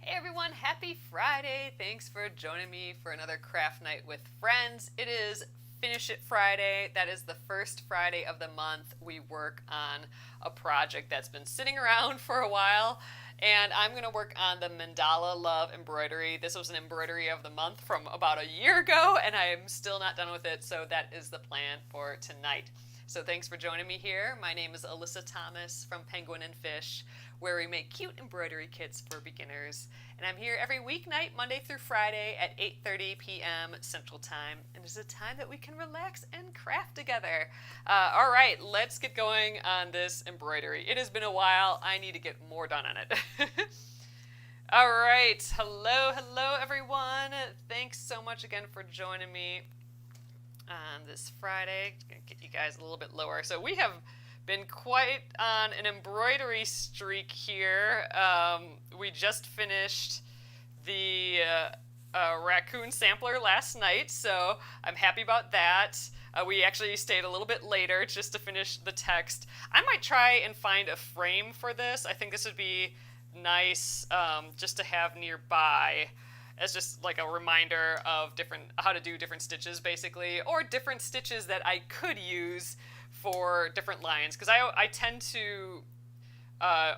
Hey everyone, happy Friday! Thanks for joining me for another craft night with friends. It is Finish It Friday. That is the first Friday of the month. We work on a project that's been sitting around for a while, and I'm going to work on the Mandala Love embroidery. This was an embroidery of the month from about a year ago, and I am still not done with it, so that is the plan for tonight. So thanks for joining me here. My name is Alyssa Thomas from Penguin and Fish, where we make cute embroidery kits for beginners. And I'm here every weeknight, Monday through Friday at 8:30 p.m. Central Time. And it's a time that we can relax and craft together. All right, let's get going on this embroidery. It has been a while. I need to get more done on it. All right, hello everyone. Thanks so much again for joining me on this Friday. Gonna get you guys a little bit lower. So we have been quite on an embroidery streak here. We just finished the raccoon sampler last night, so I'm happy about that. We actually stayed a little bit later just to finish the text. I might try and find a frame for this. I think this would be nice just to have nearby as just like a reminder of how to do different stitches basically, or different stitches that I could use for different lines, because I tend to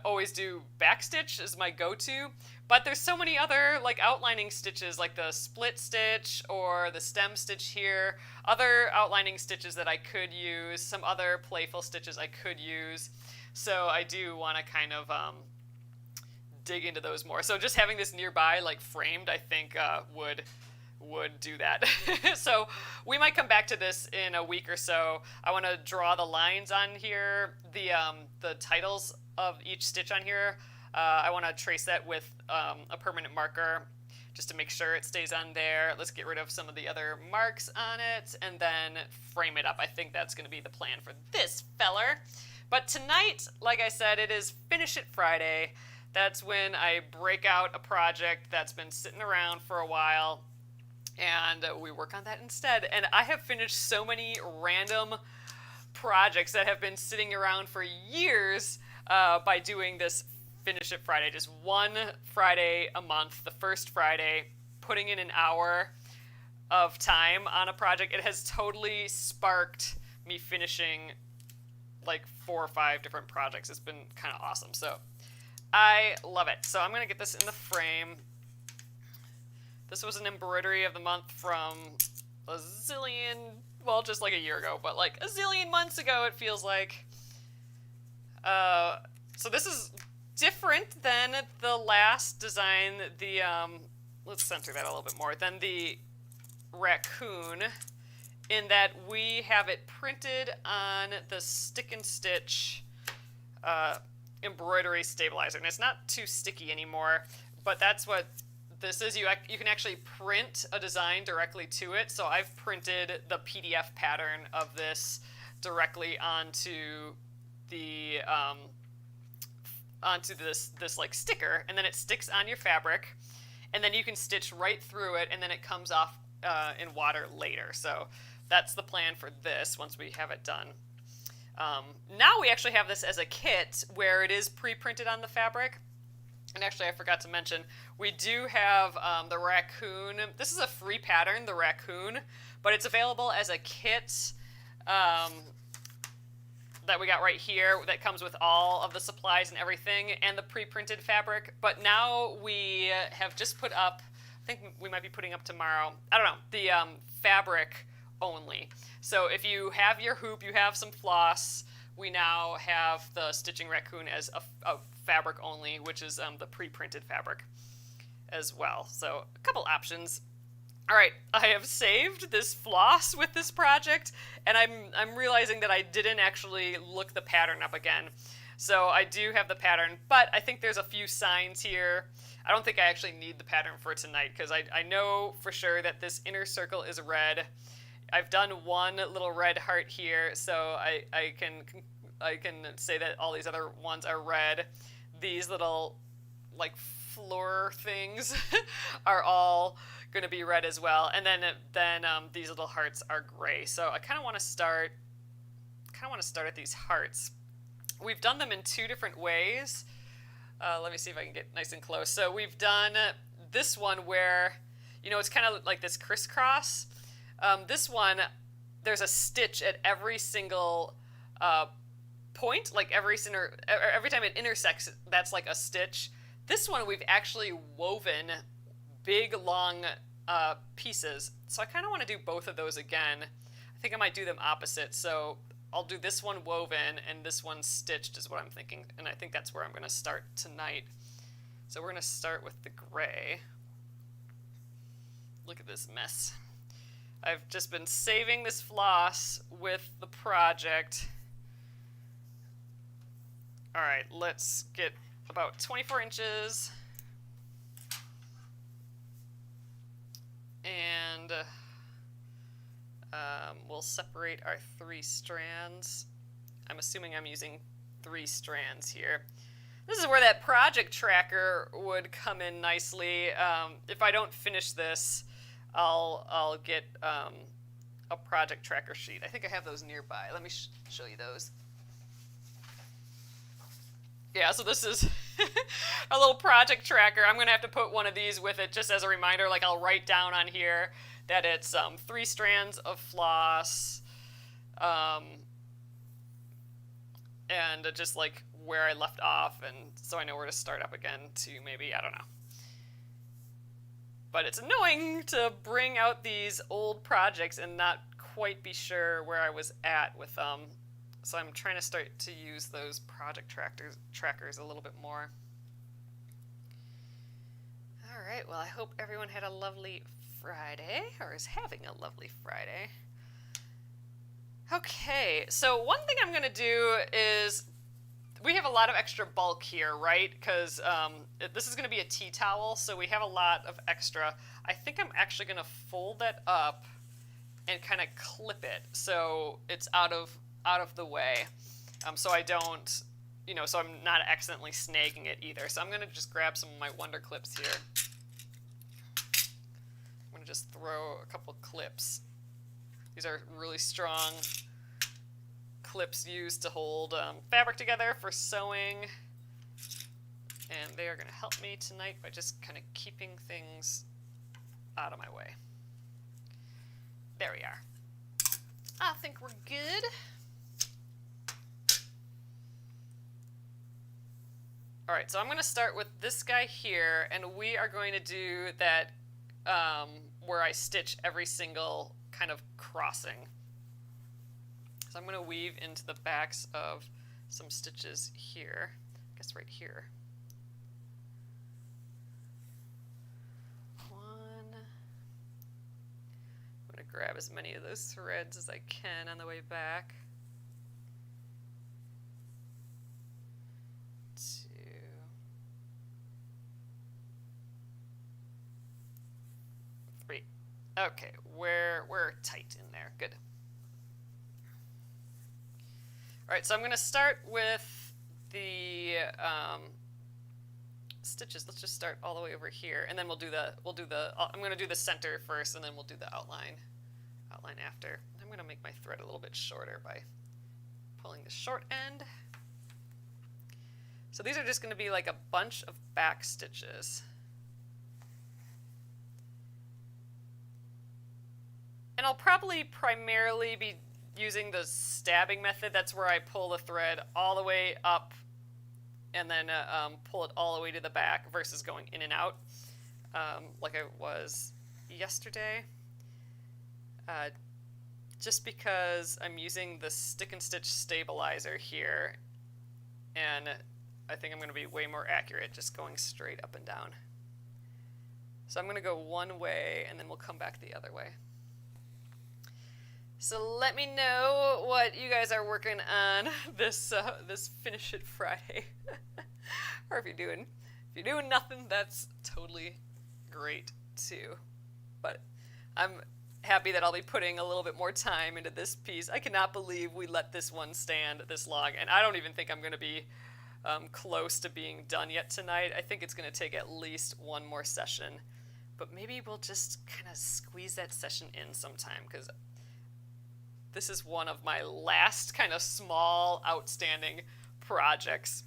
always do backstitch as my go-to, but there's so many other like outlining stitches like the split stitch or the stem stitch here, other outlining stitches that I could use, some other playful stitches I could use. So I do want to kind of dig into those more. So just having this nearby, like framed, I think would do that. So we might come back to this in a week or so. I want to draw the lines on here, the titles of each stitch on here. I want to trace that with a permanent marker just to make sure it stays on there. Let's get rid of some of the other marks on it and then frame it up. I think that's going to be the plan for this feller. But tonight, like I said, it is Finish It Friday. That's when I break out a project that's been sitting around for a while, and we work on that instead. And I have finished so many random projects that have been sitting around for years by doing this Finish It Friday. Just one Friday a month, the first Friday, putting in an hour of time on a project. It has totally sparked me finishing like 4 or 5 different projects. It's been kind of awesome. So I love it. So I'm going to get this in the frame. This was an embroidery of the month from a zillion, well, just like a year ago, but like a zillion months ago, it feels like. So this is different than the last design, let's center that a little bit more, than the raccoon, in that we have it printed on the stick and stitch embroidery stabilizer, and it's not too sticky anymore, but that's what this is. You can actually print a design directly to it, so I've printed the PDF pattern of this directly onto the onto this like sticker, and then it sticks on your fabric, and then you can stitch right through it, and then it comes off in water later. So that's the plan for this once we have it done. Now we actually have this as a kit where it is pre-printed on the fabric. And actually, I forgot to mention, we do have the raccoon. This is a free pattern, the raccoon, but it's available as a kit that we got right here that comes with all of the supplies and everything and the pre-printed fabric. But now we have just put up, I think we might be putting up tomorrow, I don't know, the fabric only. So if you have your hoop, you have some floss, we now have the stitching raccoon as a fabric only, which is the pre-printed fabric as well. So a couple options. All right, I have saved this floss with this project, and I'm realizing that I didn't actually look the pattern up again. So I do have the pattern, but I think there's a few signs here. I don't think I actually need the pattern for tonight, because I know for sure that this inner circle is red. I've done one little red heart here, so I can say that all these other ones are red. These little like floor things are all going to be red as well, and then these little hearts are gray. So I kind of want to start at these hearts. We've done them in 2 different ways. let me see if I can get nice and close. So we've done this one where, it's kind of like this crisscross. This one, there's a stitch at every single point, like every time it intersects, that's like a stitch. This one we've actually woven big long pieces, so I kind of want to do both of those again. I think I might do them opposite, so I'll do this one woven and this one stitched is what I'm thinking, and I think that's where I'm going to start tonight. So we're going to start with the gray. Look at this mess. I've just been saving this floss with the project. Alright, let's get about 24 inches. And we'll separate our 3 strands. I'm assuming I'm using 3 strands here. This is where that project tracker would come in nicely. If I don't finish this, I'll get a project tracker sheet. I think I have those nearby. Let me show you those. Yeah, so this is a little project tracker. I'm going to have to put one of these with it just as a reminder. Like, I'll write down on here that it's 3 strands of floss, and just like where I left off, and so I know where to start up again to maybe, I don't know. But it's annoying to bring out these old projects and not quite be sure where I was at with them. So I'm trying to start to use those project trackers a little bit more. All right, well, I hope everyone had a lovely Friday, or is having a lovely Friday. Okay, so one thing I'm going to do is, we have a lot of extra bulk here, right? Because this is going to be a tea towel, so we have a lot of extra. I think I'm actually going to fold that up and kind of clip it so it's out of the way, so I don't, so I'm not accidentally snagging it either. So I'm going to just grab some of my Wonder Clips here. I'm going to just throw a couple clips. These are really strong clips used to hold fabric together for sewing, and they are going to help me tonight by just kind of keeping things out of my way. There we are. I think we're good. All right, so I'm going to start with this guy here, and we are going to do that where I stitch every single kind of crossing. So I'm going to weave into the backs of some stitches here, I guess right here. 1. I'm going to grab as many of those threads as I can on the way back. 2. Okay, we're tight in there. Good. All right, so I'm going to start with the stitches. Let's just start all the way over here, and then we'll do the. I'm going to do the center first, and then we'll do the outline after. I'm going to make my thread a little bit shorter by pulling the short end. So these are just going to be like a bunch of back stitches. And I'll probably primarily be using the stabbing method. That's where I pull the thread all the way up and then pull it all the way to the back versus going in and out like I was yesterday. Just because I'm using the stick and stitch stabilizer here, and I think I'm going to be way more accurate just going straight up and down. So I'm going to go one way and then we'll come back the other way. So let me know what you guys are working on this Finish It Friday. Or if you're doing nothing, that's totally great too. But I'm happy that I'll be putting a little bit more time into this piece. I cannot believe we let this one stand this long, and I don't even think I'm going to be close to being done yet tonight. I think it's going to take at least one more session, but maybe we'll just kind of squeeze that session in sometime, because this is one of my last kind of small outstanding projects.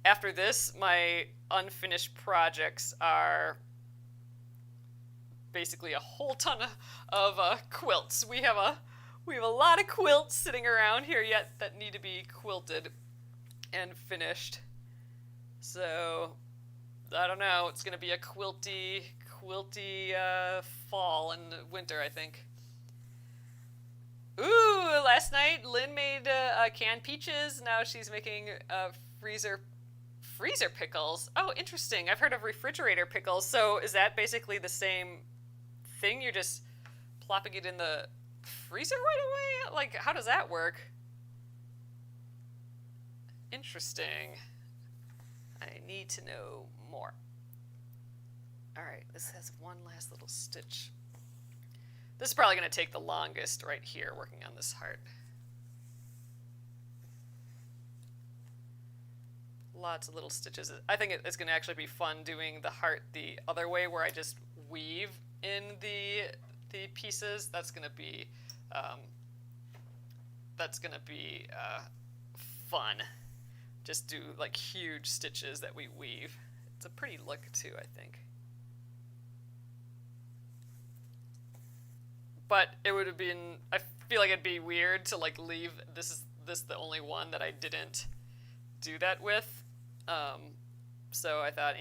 after this, my unfinished projects are basically a whole ton of quilts. We have a lot of quilts sitting around here yet that need to be quilted and finished. So I don't know. It's gonna be a quilty fall and winter, I think. Ooh, last night Lynn made canned peaches. Now she's making freezer pickles. Oh, interesting. I've heard of refrigerator pickles. So is that basically the same thing? You're just plopping it in the freezer right away? Like, how does that work? Interesting. I need to know more. All right, this has one last little stitch. This is probably going to take the longest right here, working on this heart. Lots of little stitches. I think it's going to actually be fun doing the heart the other way, where I just weave in the pieces. That's going to be fun. Just do like huge stitches that we weave. It's a pretty look too, I think. But it would have been, I feel like it'd be weird to like leave this the only one that I didn't do that with. So I thought,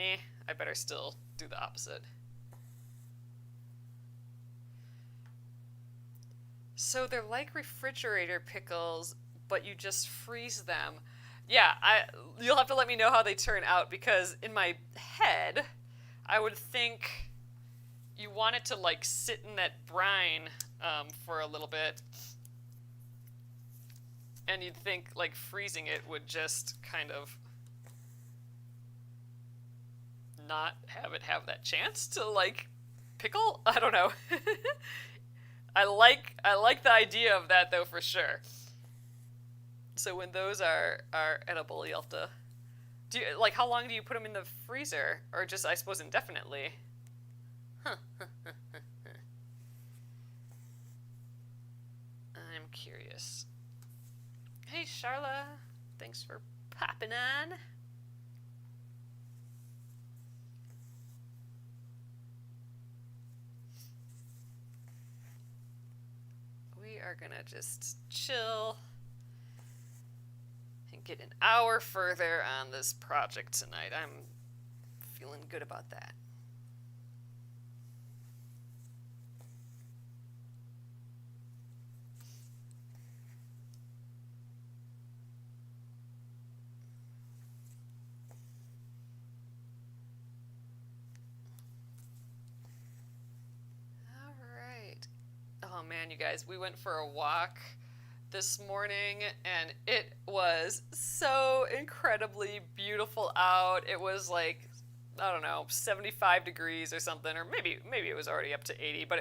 I better still do the opposite. So they're like refrigerator pickles, but you just freeze them. Yeah, you'll have to let me know how they turn out, because in my head, I would think you want it to like sit in that brine for a little bit, and you'd think like freezing it would just kind of not have that chance to like pickle. I don't know. I like the idea of that though, for sure. So when those are edible, you'll have to like, how long do you put them in the freezer, or just, I suppose, indefinitely? Huh. I'm curious. Hey, Charla. Thanks for popping on. We are gonna just chill and get an hour further on this project tonight. I'm feeling good about that. Oh man, you guys, we went for a walk this morning and it was so incredibly beautiful out. It was like, I don't know, 75 degrees or something, or maybe it was already up to 80, but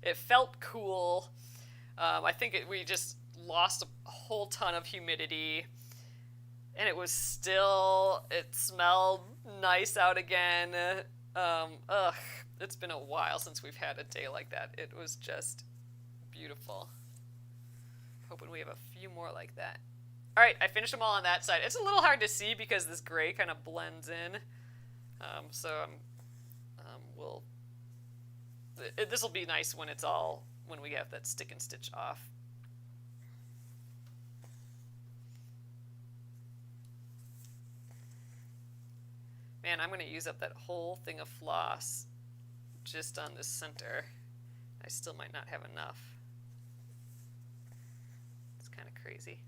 it felt cool. I think we just lost a whole ton of humidity, and it smelled nice out again. It's been a while since we've had a day like that. It was just beautiful. Hoping we have a few more like that. All right, I finished them all on that side. It's a little hard to see because this gray kind of blends in. This will be nice when we have that stick and stitch off. Man, I'm going to use up that whole thing of floss just on this center. I still might not have enough. It's kind of crazy.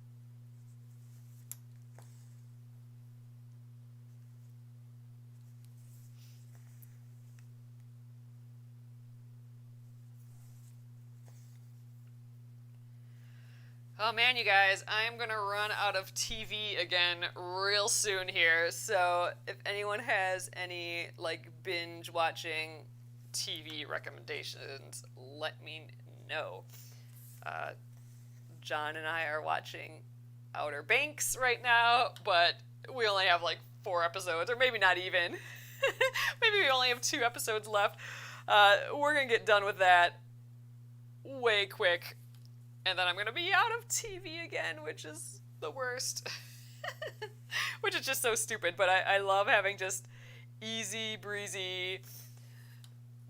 Oh man, you guys, I am going to run out of TV again real soon here. So if anyone has any like binge watching TV recommendations, let me know. John and I are watching Outer Banks right now, but we only have like 4 episodes, or maybe not even. Maybe we only have 2 episodes left. We're going to get done with that way quick. And then I'm going to be out of TV again, which is the worst. which is just so stupid, but I love having just easy breezy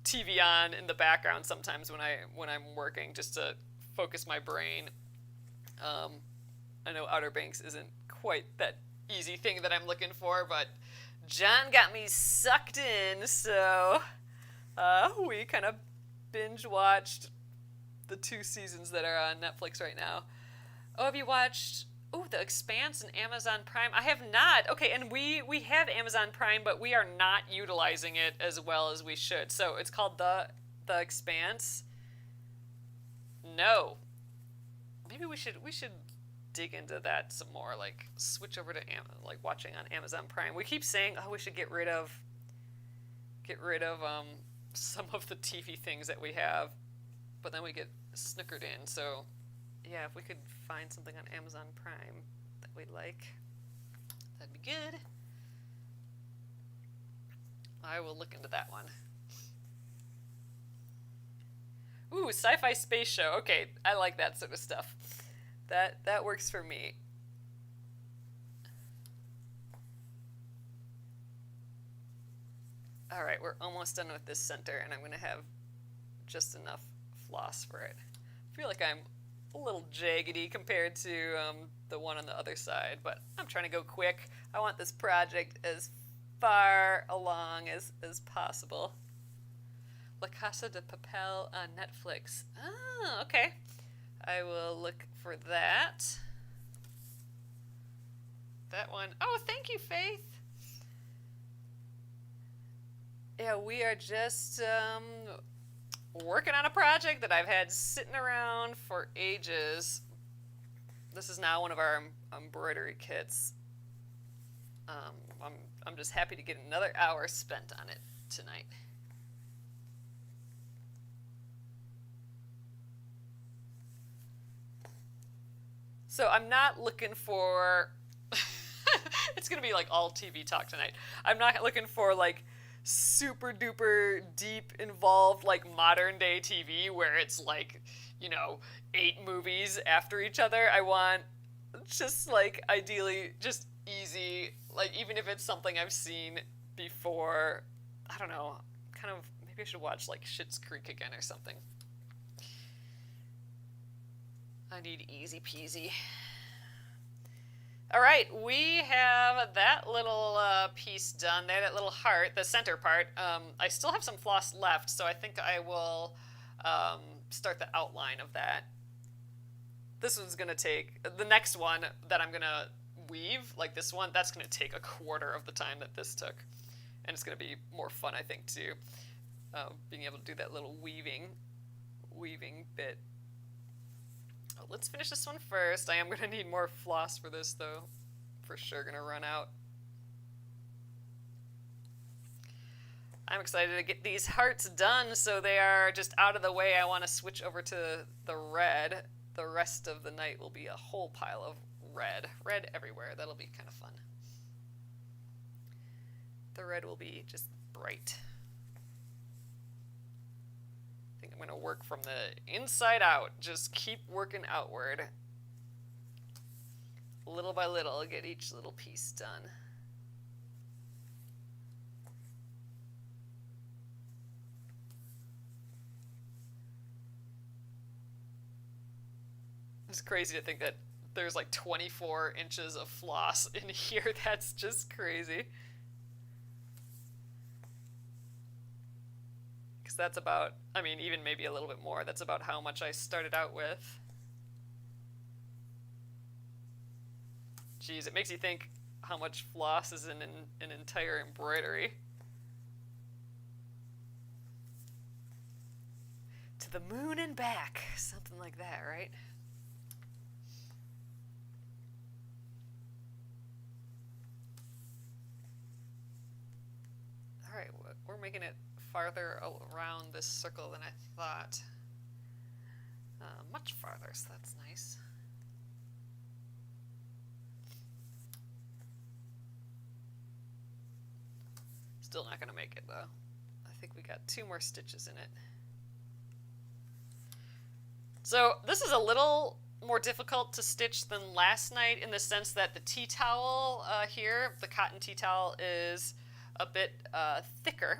TV on in the background sometimes when I'm working, just to focus my brain. I know Outer Banks isn't quite that easy thing that I'm looking for, but John got me sucked in, so we kind of binge watched the 2 seasons that are on Netflix right now. Oh, have you watched The Expanse and Amazon Prime? I have not. Okay, and we have Amazon Prime, but we are not utilizing it as well as we should. So it's called The Expanse. No. Maybe we should dig into that some more, like switch over to like watching on Amazon Prime. We keep saying, oh, we should get rid of some of the TV things that we have, but then we get snookered in. So yeah, if we could find something on Amazon Prime that we like, that'd be good. I will look into that one. Ooh, sci-fi space show. Okay, I like that sort of stuff. That works for me. All right, we're almost done with this center, and I'm going to have just enough floss for it. I feel like I'm a little jaggedy compared to the one on the other side, but I'm trying to go quick. I want this project as far along as possible. La Casa de Papel on Netflix. Ah, okay. I will look for that. That one. Oh, thank you, Faith. Yeah, we are just working on a project that I've had sitting around for ages. This is now one of our embroidery kits. I'm just happy to get another hour spent on it tonight. So I'm not looking for it's going to be like all TV talk tonight. I'm not looking for like super duper deep involved like modern day TV where it's like, 8 movies after each other. I want just like ideally just easy, like even if it's something I've seen before. I don't know, kind of maybe I should watch like Schitt's Creek again or something. I need easy peasy. All right, we have that little piece done there, that little heart, the center part. I still have some floss left, so I think I will start the outline of that. This one's going to take, the next one that I'm going to weave, like this one, that's going to take a quarter of the time that this took. And it's going to be more fun, I think, too, being able to do that little weaving bit. Oh, let's finish this one first. I am going to need more floss for this, though. For sure going to run out. I'm excited to get these hearts done so they are just out of the way. I want to switch over to the red. The rest of the night will be a whole pile of red. Red everywhere. That'll be kind of fun. The red will be just bright. I'm going to work from the inside out. Just keep working outward. Little by little, get each little piece done. It's crazy to think that there's like 24 inches of floss in here. That's just crazy. That's about, even maybe a little bit more. That's about how much I started out with. Geez, it makes you think how much floss is in an entire embroidery. To the moon and back, something like that, right? All right, we're making it farther around this circle than I thought. Much farther, so that's nice. Still not going to make it, though. I think we got 2 more stitches in it. So this is a little more difficult to stitch than last night in the sense that the tea towel here, the cotton tea towel, is a bit thicker.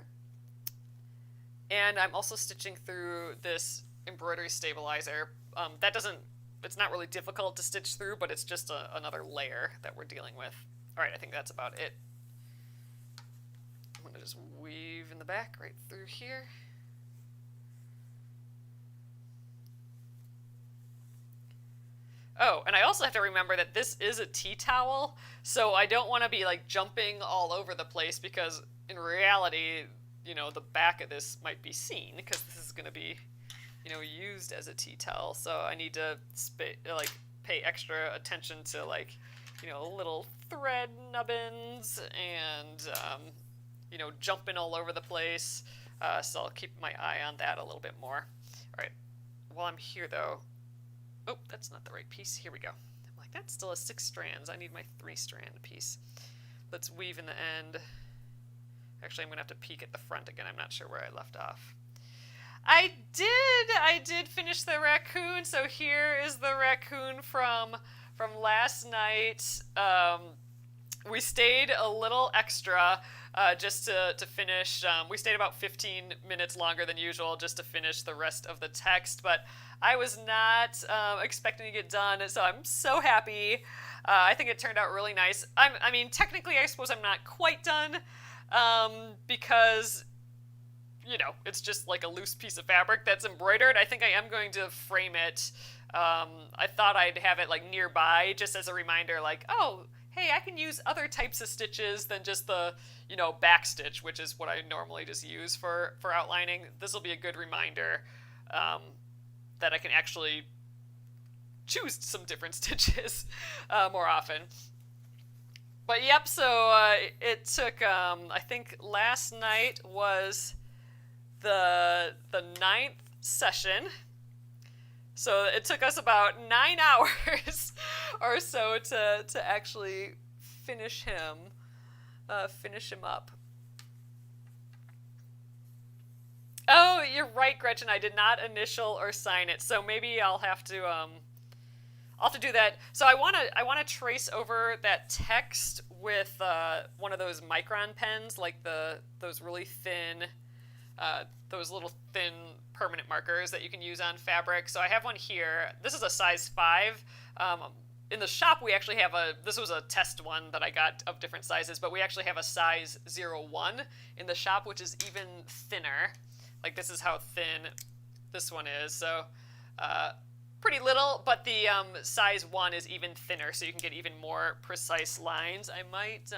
And I'm also stitching through this embroidery stabilizer. It's not really difficult to stitch through, but it's just another layer that we're dealing with. All right, I think that's about it. I'm going to just weave in the back right through here. Oh, and I also have to remember that this is a tea towel, so I don't want to be like jumping all over the place because in reality, the back of this might be seen because this is going to be, used as a tea towel. So I need to pay extra attention to little thread nubbins and jumping all over the place. So I'll keep my eye on that a little bit more. All right. While I'm here though. Oh, that's not the right piece. Here we go. I'm like, that still has 6 strands. I need my 3-strand piece. Let's weave in the end. Actually, I'm going to have to peek at the front again. I'm not sure where I left off. I did finish the raccoon. So here is the raccoon from last night. We stayed a little extra just to finish. We stayed about 15 minutes longer than usual just to finish the rest of the text, but I was not expecting to get done, so I'm so happy. I think it turned out really nice. I mean, technically, I suppose I'm not quite done because, it's just like a loose piece of fabric that's embroidered. I think I am going to frame it. I thought I'd have it nearby just as a reminder, oh, hey, I can use other types of stitches than just the, back stitch, which is what I normally just use for outlining. This will be a good reminder that I can actually choose some different stitches more often. But yep, so it took, I think last night was the 9th session. So it took us about 9 hours or so to actually finish him up. Oh, you're right, Gretchen. I did not initial or sign it, so maybe I'll have to do that. So I wanna trace over that text with one of those micron pens, like those really thin, those little thin permanent markers that you can use on fabric. So I have one here. This is a size 5. In the shop, we actually have this was a test one that I got of different sizes, but we actually have a size 01 in the shop, which is even thinner. Like this is how thin this one is. So pretty little, but the size 1 is even thinner, so you can get even more precise lines. I might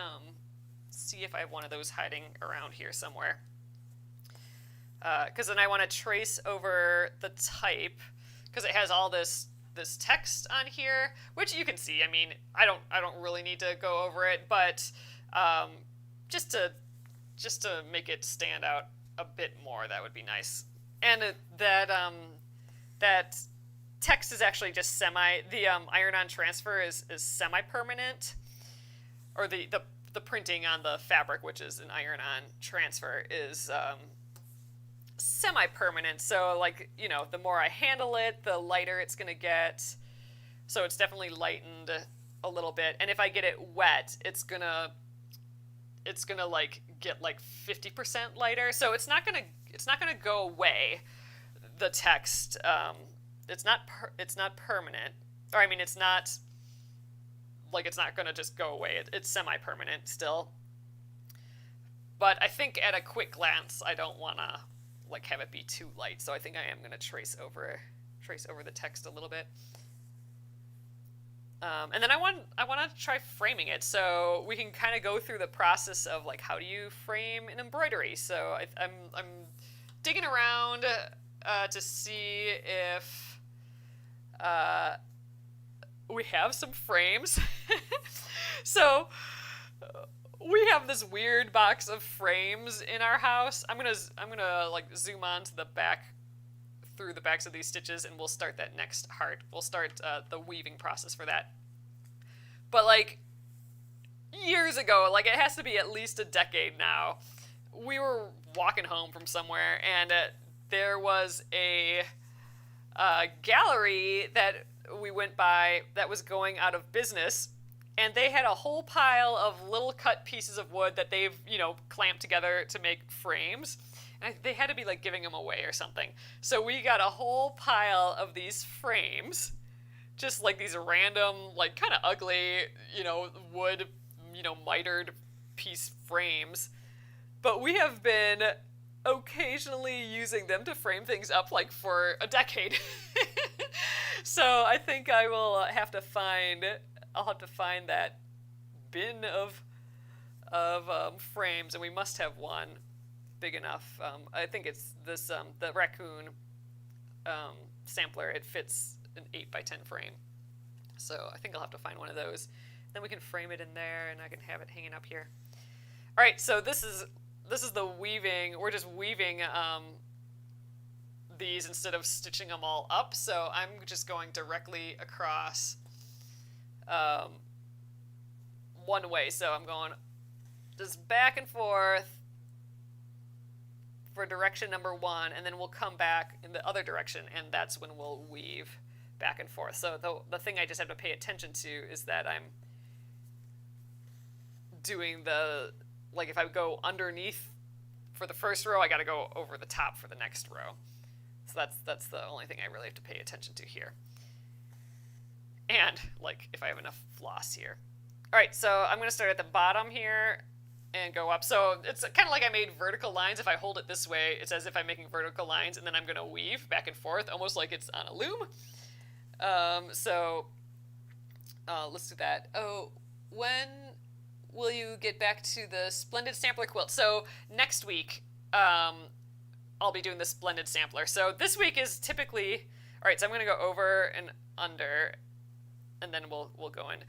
see if I have one of those hiding around here somewhere. Because then I want to trace over the type, because it has all this text on here, which you can see. I mean, I don't really need to go over it, but just to make it stand out a bit more, that would be nice. And that text is actually just the iron-on transfer is semi-permanent, or the printing on the fabric, which is an iron-on transfer, is semi-permanent. So the more I handle it, the lighter it's gonna get. So it's definitely lightened a little bit. And if I get it wet, it's gonna get 50% lighter. So it's not gonna go away. The text, it's not permanent. Or I mean, it's not gonna just go away. It's semi-permanent still. But I think at a quick glance, I don't wanna have it be too light. So I think I am gonna trace over the text a little bit. And then I want to try framing it, so we can kind of go through the process of how do you frame an embroidery. So I'm digging around to see if we have some frames. So we have this weird box of frames in our house. I'm gonna zoom on to the back, through the backs of these stitches, and we'll start that next heart. We'll start the weaving process for that. But years ago, it has to be at least a decade now, we were walking home from somewhere, and there was a gallery that we went by that was going out of business, and they had a whole pile of little cut pieces of wood that they've, clamped together to make frames. And they had to be like giving them away or something. So we got a whole pile of these frames, just like these random, like kind of ugly, wood, mitered piece frames. But we have been occasionally using them to frame things up like for a decade. So I think I'll have to find that bin of frames, and we must have one big enough. I think it's this the raccoon sampler. It fits an 8x10 frame, so I think I'll have to find one of those. Then we can frame it in there, and I can have it hanging up here. All right, so this is the weaving. We're just weaving these instead of stitching them all up. So I'm just going directly across one way. So I'm going just back and forth for direction number one, and then we'll come back in the other direction, and that's when we'll weave back and forth. So the thing I just have to pay attention to is that I'm doing like if I go underneath for the first row, I got to go over the top for the next row. So that's the only thing I really have to pay attention to here. And like if I have enough floss here. All right, so I'm going to start at the bottom here and go up. So it's kind of like I made vertical lines. If I hold it this way, it's as if I'm making vertical lines, and then I'm going to weave back and forth, almost like it's on a loom. Let's do that. Oh, when will you get back to the Splendid Sampler quilt? So next week, I'll be doing the Splendid Sampler. So this week is typically, all right, so I'm going to go over and under, and then we'll go in.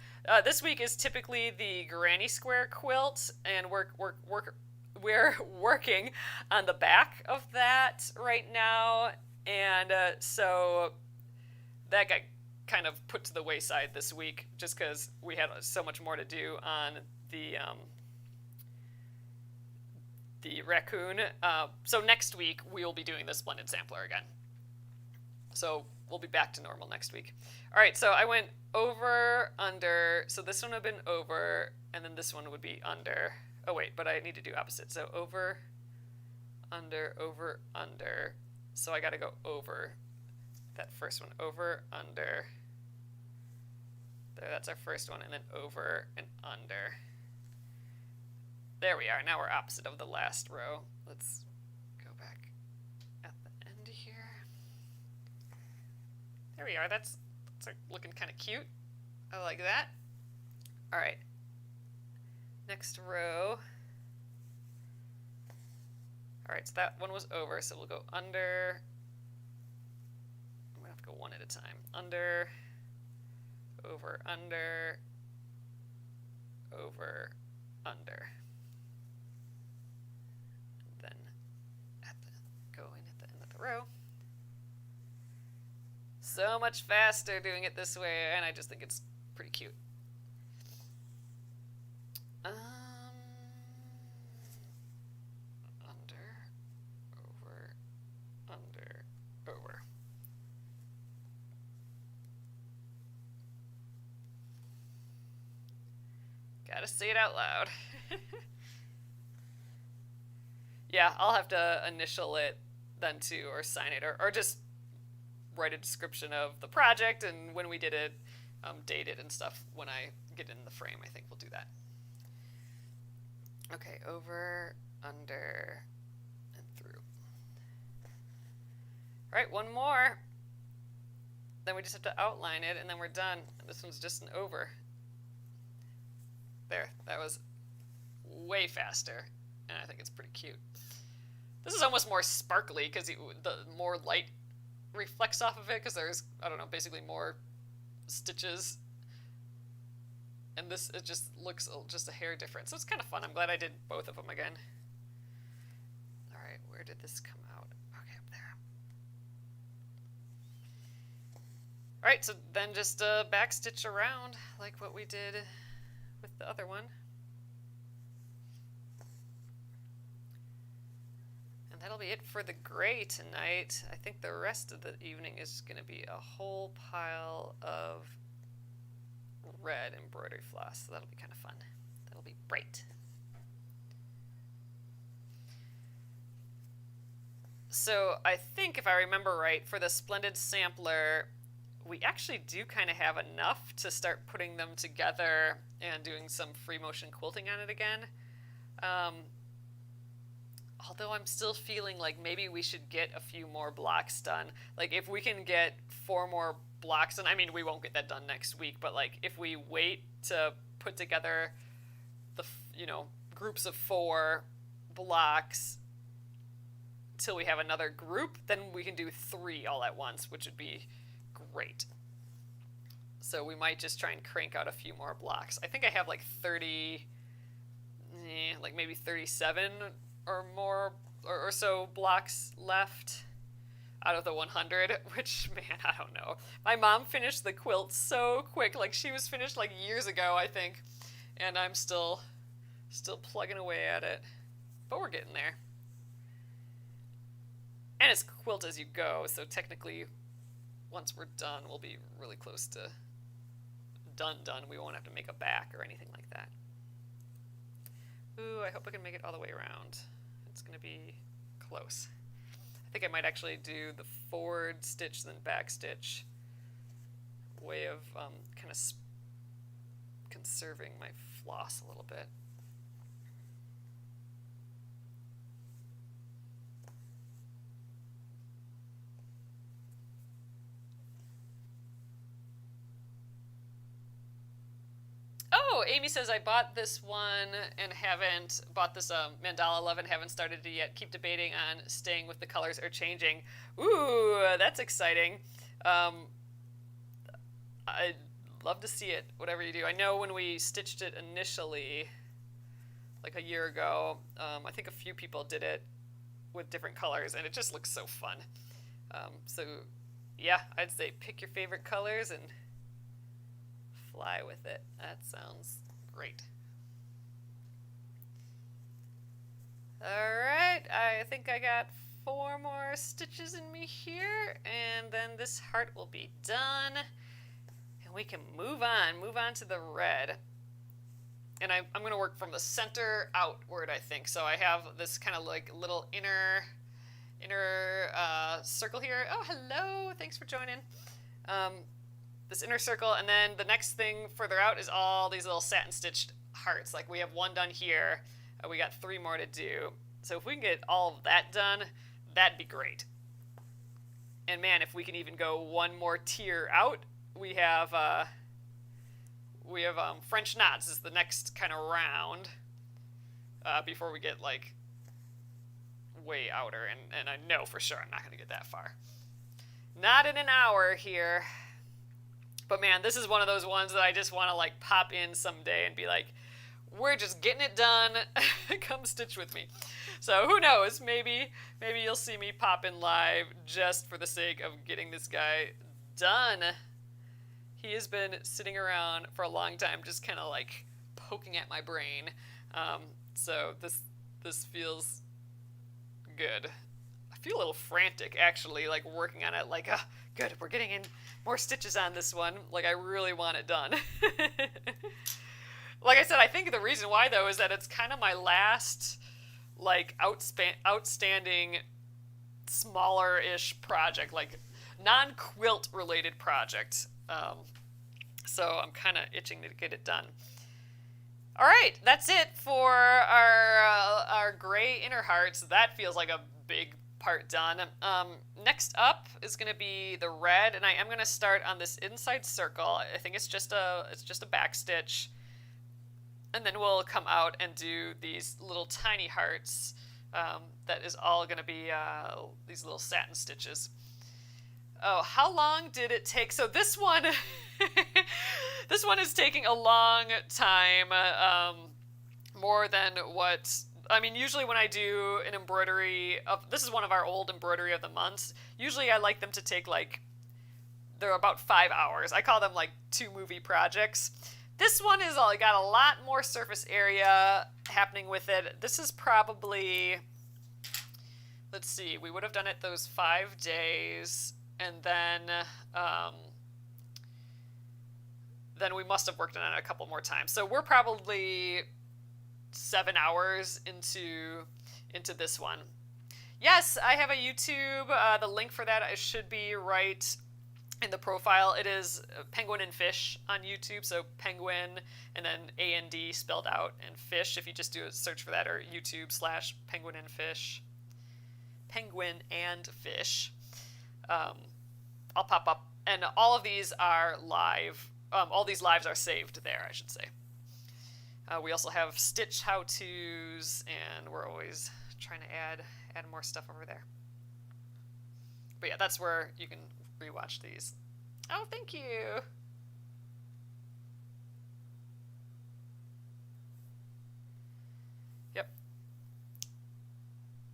This week is typically the Granny Square quilt, and we're working on the back of that right now, and so that got kind of put to the wayside this week just because we had so much more to do on the raccoon. So next week we will be doing the Splendid Sampler again. So we'll be back to normal next week. All right, so I went over, under. So this one would have been over, and then this one would be under. Oh wait, but I need to do opposite. So over, under, over, under. So I got to go over that first one. Over, under. There, that's our first one, and then over and under. There we are. Now we're opposite of the last row. Let's go back at the end here. There we are. That's like looking kind of cute. I like that. All right. Next row. All right, so that one was over, so we'll go under. I'm going to have to go one at a time. Under, over, under, over, under. Then go in at the end of the row. So much faster doing it this way, and I just think it's pretty cute. Under, over. Gotta say it out loud. Yeah, I'll have to initial it then too, or sign it, or just write a description of the project and when we did it, date it and stuff when I get in the frame. I think we'll do that. Okay, over, under, and through. All right, one more. Then we just have to outline it, and then we're done. This one's just an over. There, that was way faster, and I think it's pretty cute. This is almost more sparkly because the more light reflects off of it, because there's, I don't know, basically more stitches. And this, it just looks just a hair different. So it's kind of fun. I'm glad I did both of them again. All right, where did this come out? Okay, up there. All right, so then just back stitch around like what we did with the other one. And that'll be it for the gray tonight. I think the rest of the evening is going to be a whole pile of red embroidery floss, so that'll be kind of fun. That'll be bright. So I think, if I remember right, for the Splendid Sampler, we actually do kind of have enough to start putting them together and doing some free motion quilting on it again. Although I'm still feeling like maybe we should get a few more blocks done. Like, if we can get 4 more blocks, and I mean, we won't get that done next week, but like, if we wait to put together the, groups of 4 blocks till we have another group, then we can do 3 all at once, which would be great. So we might just try and crank out a few more blocks. I think I have like 30, like maybe 37 or more or so blocks left out of the 100, which, man, I don't know. My mom finished the quilt so quick. Like, she was finished like years ago, I think, and I'm still plugging away at it, but we're getting there. And it's quilt as you go, so technically once we're done, we'll be really close to done. We won't have to make a back or anything like that. Ooh, I hope I can make it all the way around. It's going to be close. I think I might actually do the forward stitch, then back stitch way of kind of conserving my floss a little bit. Oh, Amy says, I bought this one and haven't bought this Mandala Love and haven't started it yet. Keep debating on staying with the colors or changing. Ooh, that's exciting. I'd love to see it, whatever you do. I know when we stitched it initially, like a year ago, I think a few people did it with different colors, and it just looks so fun. So, yeah, I'd say pick your favorite colors and fly with it. That sounds great. Alright, I think I got 4 more stitches in me here, and then this heart will be done, and we can move on to the red. And I'm going to work from the center outward, I think. So I have this kind of like little inner circle here. Oh, hello, thanks for joining. This inner circle, and then the next thing further out is all these little satin stitched hearts. Like, we have 1 done here, we got 3 more to do. So if we can get all of that done, that'd be great. And man, if we can even go 1 more tier out, we have French knots is the next kind of round before we get like way outer, and I know for sure I'm not going to get that far. Not in an hour here. But man, this is one of those ones that I just want to like pop in someday and be like, we're just getting it done. Come stitch with me. So who knows? Maybe you'll see me pop in live just for the sake of getting this guy done. He has been sitting around for a long time, just kind of like poking at my brain. So this feels good. I feel a little frantic, actually, like working on it. Like, good, we're getting in more stitches on this one. Like, I really want it done. Like I said, I think the reason why, though, is that it's kind of my last, like, outstanding, smaller-ish project, like, non-quilt related project. So I'm kind of itching to get it done. All right, that's it for our gray inner hearts. That feels like a big part done. Next up is going to be the red, and I am going to start on this inside circle. I think it's just a back stitch, and then we'll come out and do these little tiny hearts. That is all going to be these little satin stitches. Oh, how long did it take? So this one, this one is taking a long time, more than what, I mean, usually when I do an embroidery, this is one of our old embroidery of the months, usually I like them to take like, they're about 5 hours. I call them like 2 movie projects. This one is got a lot more surface area happening with it. This is probably, let's see, we would have done it those 5 days, and then we must have worked on it a couple more times. So we're probably 7 hours into this one. Yes, I have a YouTube. The link for that should be right in the profile. It is Penguin and Fish on YouTube. So Penguin and then A-N-D spelled out and Fish. If you just do a search for that, or YouTube/Penguin and Fish. Penguin and Fish. I'll pop up. And all of these are live. All these lives are saved there, I should say. We also have stitch how-tos, and we're always trying to add more stuff over there. But yeah, that's where you can rewatch these. Oh, thank you. Yep.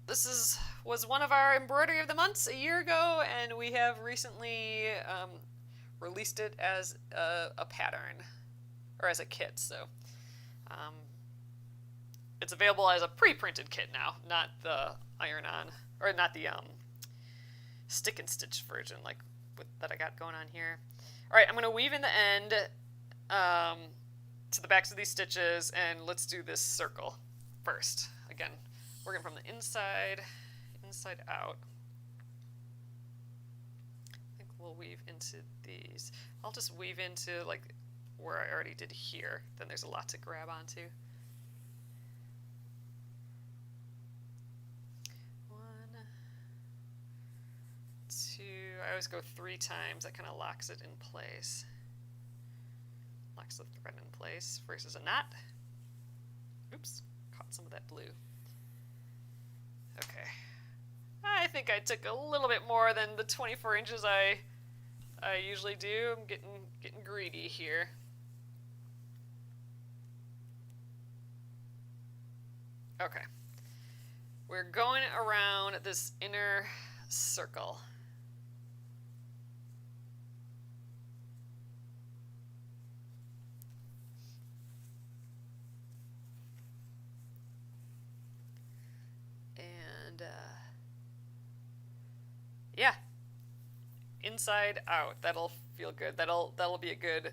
This was one of our embroidery of the months a year ago, and we have recently released it as a pattern, or as a kit. So it's available as a pre-printed kit now, not the iron-on, or not the stick and stitch version that I got going on here. All right, I'm going to weave in the end to the backs of these stitches, and let's do this circle first. Again, working from the inside out. I think we'll weave into these. I'll just weave into like where I already did here. Then there's a lot to grab onto. 1, 2. I always go 3 times. That kind of locks it in place. Locks the thread in place versus a knot. Oops, caught some of that blue. Okay. I think I took a little bit more than the 24 inches I usually do. I'm getting greedy here. Okay. We're going around this inner circle. And yeah, inside out. That'll feel good. That'll be a good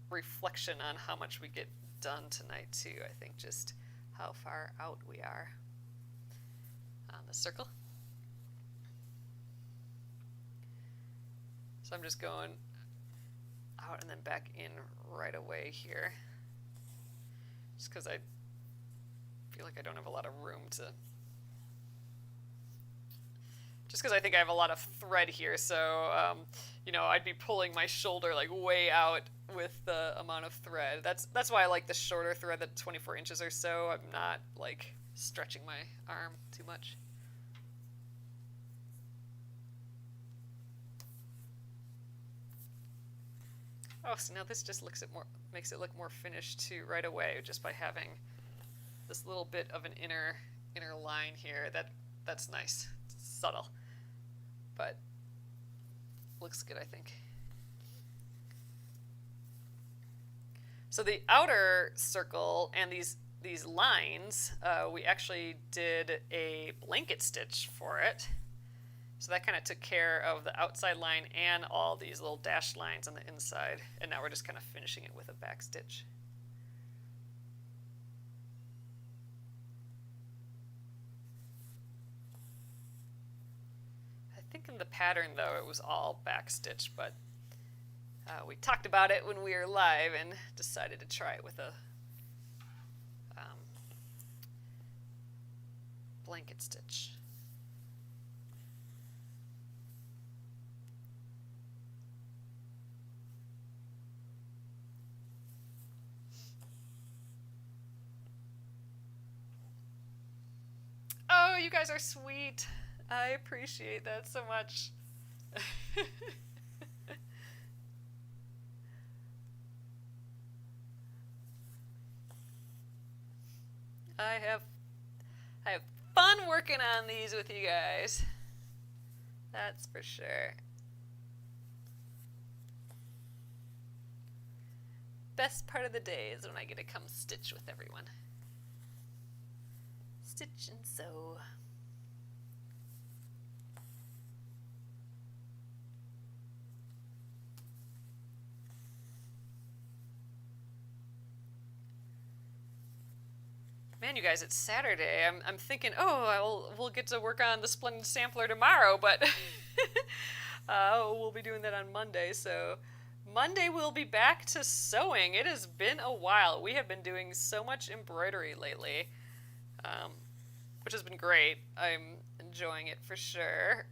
reflection on how much we get done tonight too. I think just how far out we are on the circle. So I'm just going out and then back in right away here, just because I feel like I don't have a lot of room to. Just because I think I have a lot of thread here, so I'd be pulling my shoulder like way out with the amount of thread. That's why I like the shorter thread, the 24 inches or so. I'm not like stretching my arm too much. Oh, so now this just makes it look more finished too right away, just by having this little bit of an inner line here. That's nice. It's subtle, but looks good, I think. So the outer circle and these lines, we actually did a blanket stitch for it. So that kind of took care of the outside line and all these little dashed lines on the inside. And now we're just kind of finishing it with a back stitch. I think in the pattern, though, it was all back stitch, but we talked about it when we were live and decided to try it with a blanket stitch. Oh, you guys are sweet. I appreciate that so much. I have fun working on these with you guys. That's for sure. Best part of the day is when I get to come stitch with everyone. Stitch and sew. Man, you guys, it's Saturday. I'm thinking, oh, we'll get to work on the Splendid Sampler tomorrow, but we'll be doing that on Monday. So Monday we'll be back to sewing. It has been a while. We have been doing so much embroidery lately, um, which has been great. I'm enjoying it for sure.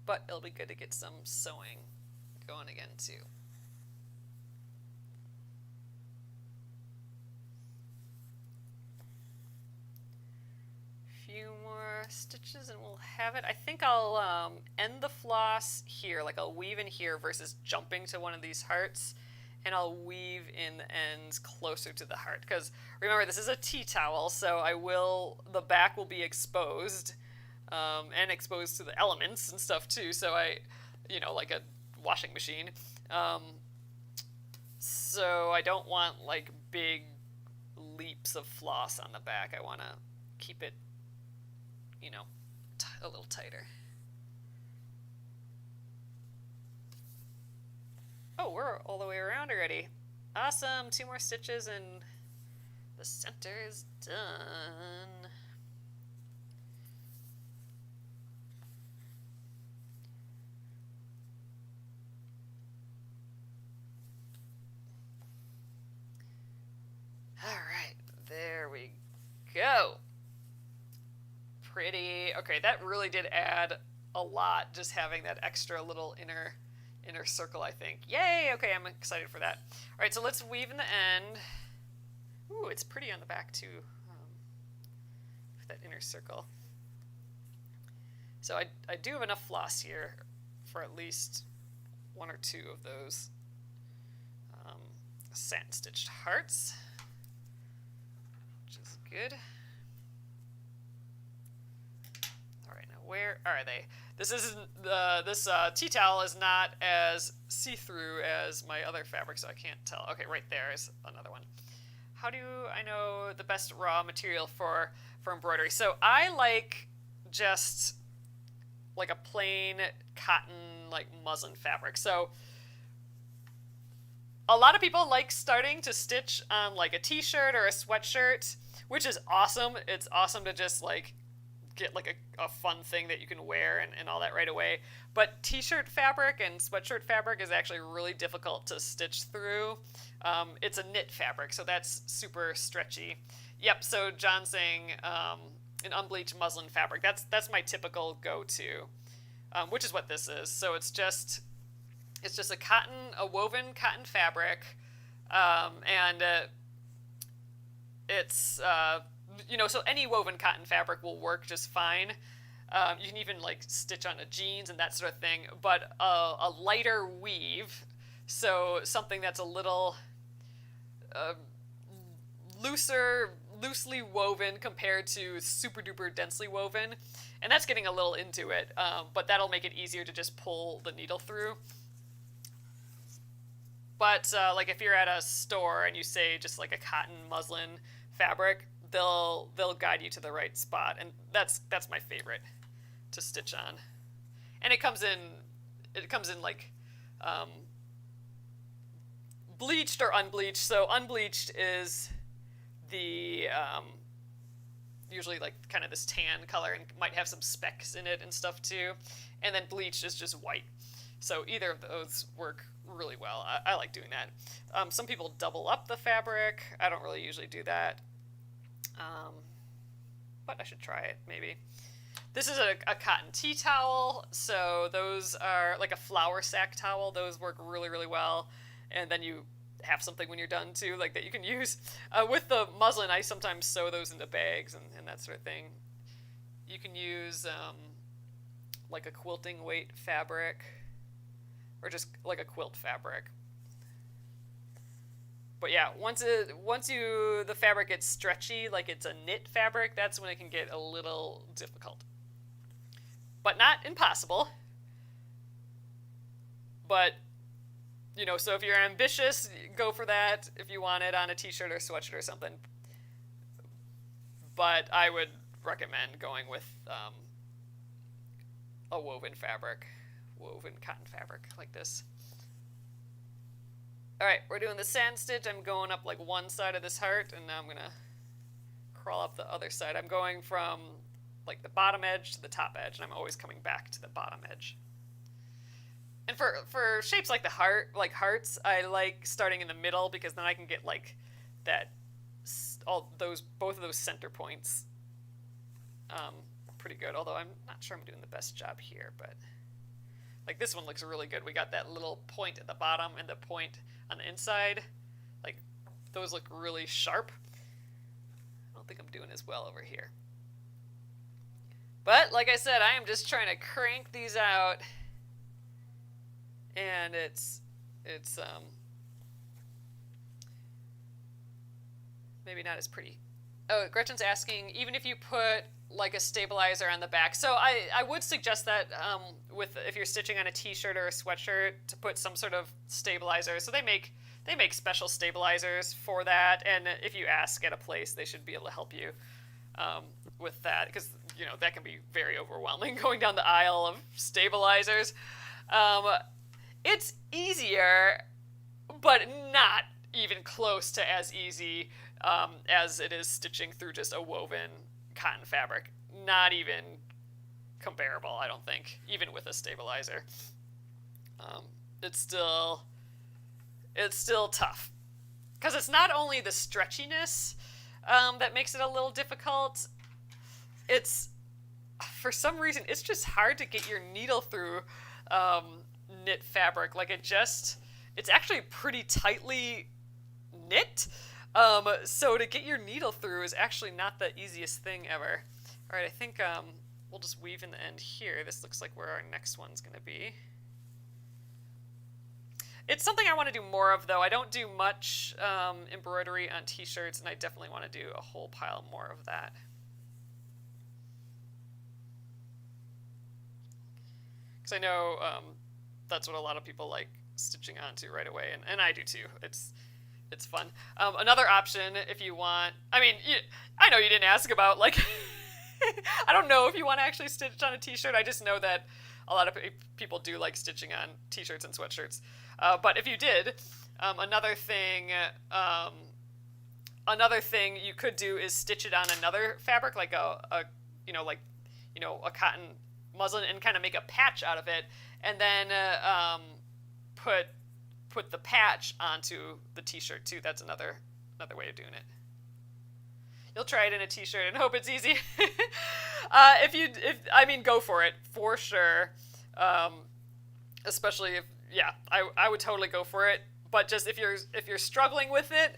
But it'll be good to get some sewing going again too. Few more stitches and we'll have it. I think I'll end the floss here, like I'll weave in here versus jumping to one of these hearts, and I'll weave in the ends closer to the heart, because remember, this is a tea towel, so the back will be exposed, and exposed to the elements and stuff too, so like a washing machine. So I don't want like big leaps of floss on the back. I want to keep it, a little tighter. Oh, we're all the way around already. Awesome, 2 more stitches and the center is done. All right, there we go. Pretty. Okay, that really did add a lot, just having that extra little inner circle, I think. Yay! Okay, I'm excited for that. All right, so let's weave in the end. Ooh, it's pretty on the back too, with that inner circle. So I do have enough floss here for at least 1 or 2 of those satin stitched hearts, which is good. Where are they? This tea towel is not as see-through as my other fabric, so I can't tell. Okay, right there is another one. How do I know the best raw material for embroidery? So I like just like a plain cotton, like muslin fabric. So a lot of people like starting to stitch on like a t-shirt or a sweatshirt, which is awesome. It's awesome to just like get like a fun thing that you can wear and all that right away. But t-shirt fabric and sweatshirt fabric is actually really difficult to stitch through. It's a knit fabric, so that's super stretchy. Yep, so John's saying an unbleached muslin fabric. That's my typical go-to, which is what this is. So it's just a woven cotton fabric, and it's so any woven cotton fabric will work just fine. You can even like stitch on a jeans and that sort of thing, but a lighter weave, so something that's a little loosely woven compared to super duper densely woven, and that's getting a little into it, but that'll make it easier to just pull the needle through. But like if you're at a store and you say just like a cotton muslin fabric, they'll guide you to the right spot, and that's my favorite to stitch on. And it comes in like bleached or unbleached. So unbleached is the usually like kind of this tan color and might have some specks in it and stuff too, and then bleached is just white. So either of those work really well. I like doing that. Some people double up the fabric. I don't really usually do that. But I should try it, maybe. This is a cotton tea towel, so those are like a flour sack towel. Those work really, really well. And then you have something when you're done, too, like that you can use. With the muslin, I sometimes sew those into bags and that sort of thing. You can use like a quilting weight fabric, or just like a quilt fabric. But yeah, once the fabric gets stretchy, like it's a knit fabric, that's when it can get a little difficult. But not impossible. But, so if you're ambitious, go for that if you want it on a t-shirt or sweatshirt or something. But I would recommend going with a woven cotton fabric like this. Alright, we're doing the sand stitch. I'm going up like one side of this heart, and now I'm gonna crawl up the other side. I'm going from like the bottom edge to the top edge, and I'm always coming back to the bottom edge. And for shapes like the heart, like hearts, I like starting in the middle because then I can get like that, both of those center points pretty good. Although I'm not sure I'm doing the best job here, but like this one looks really good. We got that little point at the bottom and the point on the inside. Like those look really sharp. I don't think I'm doing as well over here. But like I said, I am just trying to crank these out, and it's maybe not as pretty. Oh, Gretchen's asking, even if you put like a stabilizer on the back. So I would suggest that if you're stitching on a t-shirt or a sweatshirt, to put some sort of stabilizer. So they make special stabilizers for that, and if you ask at a place, they should be able to help you with that, because that can be very overwhelming going down the aisle of stabilizers. It's easier, but not even close to as easy as it is stitching through just a woven cotton fabric. Not even comparable, I don't think, even with a stabilizer. It's still tough, because it's not only the stretchiness that makes it a little difficult. It's, for some reason, it's just hard to get your needle through knit fabric. Like it's actually pretty tightly knit. So to get your needle through is actually not the easiest thing ever. All right, I think we'll just weave in the end here. This looks like where our next one's going to be. It's something I want to do more of, though. I don't do much embroidery on t-shirts, and I definitely want to do a whole pile more of that. Because I know that's what a lot of people like stitching onto right away, and I do too. It's fun. Another option, if you want, I mean, I know you didn't ask about, like, I don't know if you want to actually stitch on a t-shirt. I just know that a lot of people do like stitching on t-shirts and sweatshirts. But if you did, another thing you could do is stitch it on another fabric, like a cotton muslin, and kind of make a patch out of it, and then put the patch onto the t-shirt too. That's another way of doing it. You'll try it in a t-shirt and hope it's easy. Go for it for sure. Especially if, I would totally go for it. But just if you're struggling with it,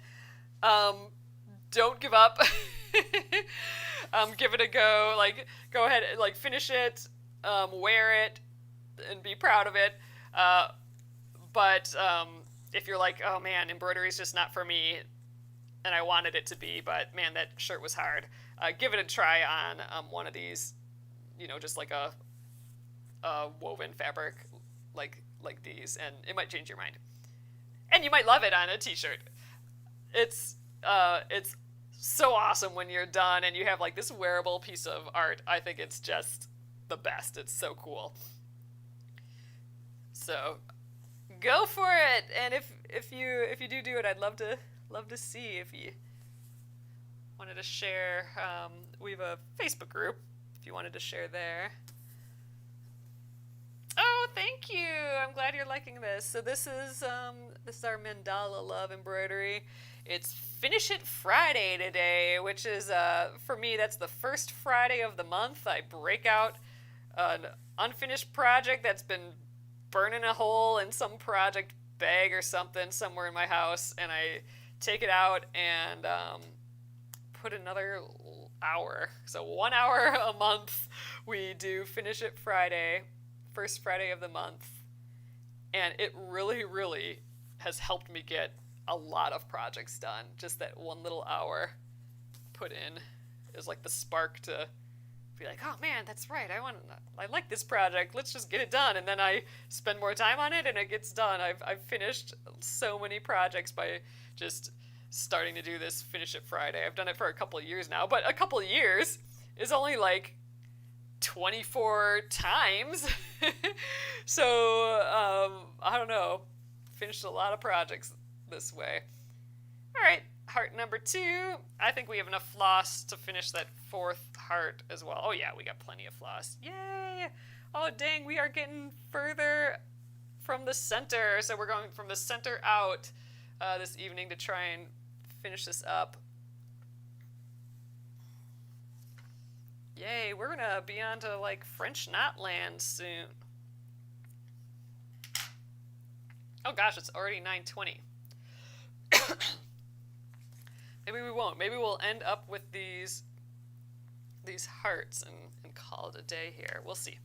don't give up. Give it a go. Like, go ahead, like, finish it, wear it, and be proud of it. But if you're like, oh man, embroidery is just not for me, and I wanted it to be, but man, that shirt was hard, give it a try on one of these, just like a woven fabric like these, and it might change your mind. And you might love it on a t-shirt. It's so awesome when you're done and you have like this wearable piece of art. I think it's just the best. It's so cool. So go for it. And if you do it, I'd love to see if you wanted to share. We have a Facebook group if you wanted to share there. Oh, thank you. I'm glad you're liking this. So this is our Mandala Love embroidery. It's Finish It Friday today, which is, for me, that's the first Friday of the month. I break out an unfinished project that's been burning a hole in some project bag or something somewhere in my house, and I take it out and put another hour. So 1 hour a month we do Finish It Friday, first Friday of the month, and it really, really has helped me get a lot of projects done. Just that 1 little hour put in is like the spark to be like, oh man, that's right, I like this project, let's just get it done. And then I spend more time on it and it gets done. I've finished so many projects by just starting to do this Finish It Friday. I've done it for a couple of years now, but a couple of years is only like 24 times. So I don't know, finished a lot of projects this way. All right, heart number 2. I think we have enough floss to finish that 4th heart as well. Oh yeah, we got plenty of floss. Yay! Oh dang, we are getting further from the center. So we're going from the center out this evening to try and finish this up. Yay, we're gonna be on to like French knot land soon. Oh gosh, it's already 9:20. Maybe we won't. Maybe we'll end up with these hearts and call it a day here. We'll see.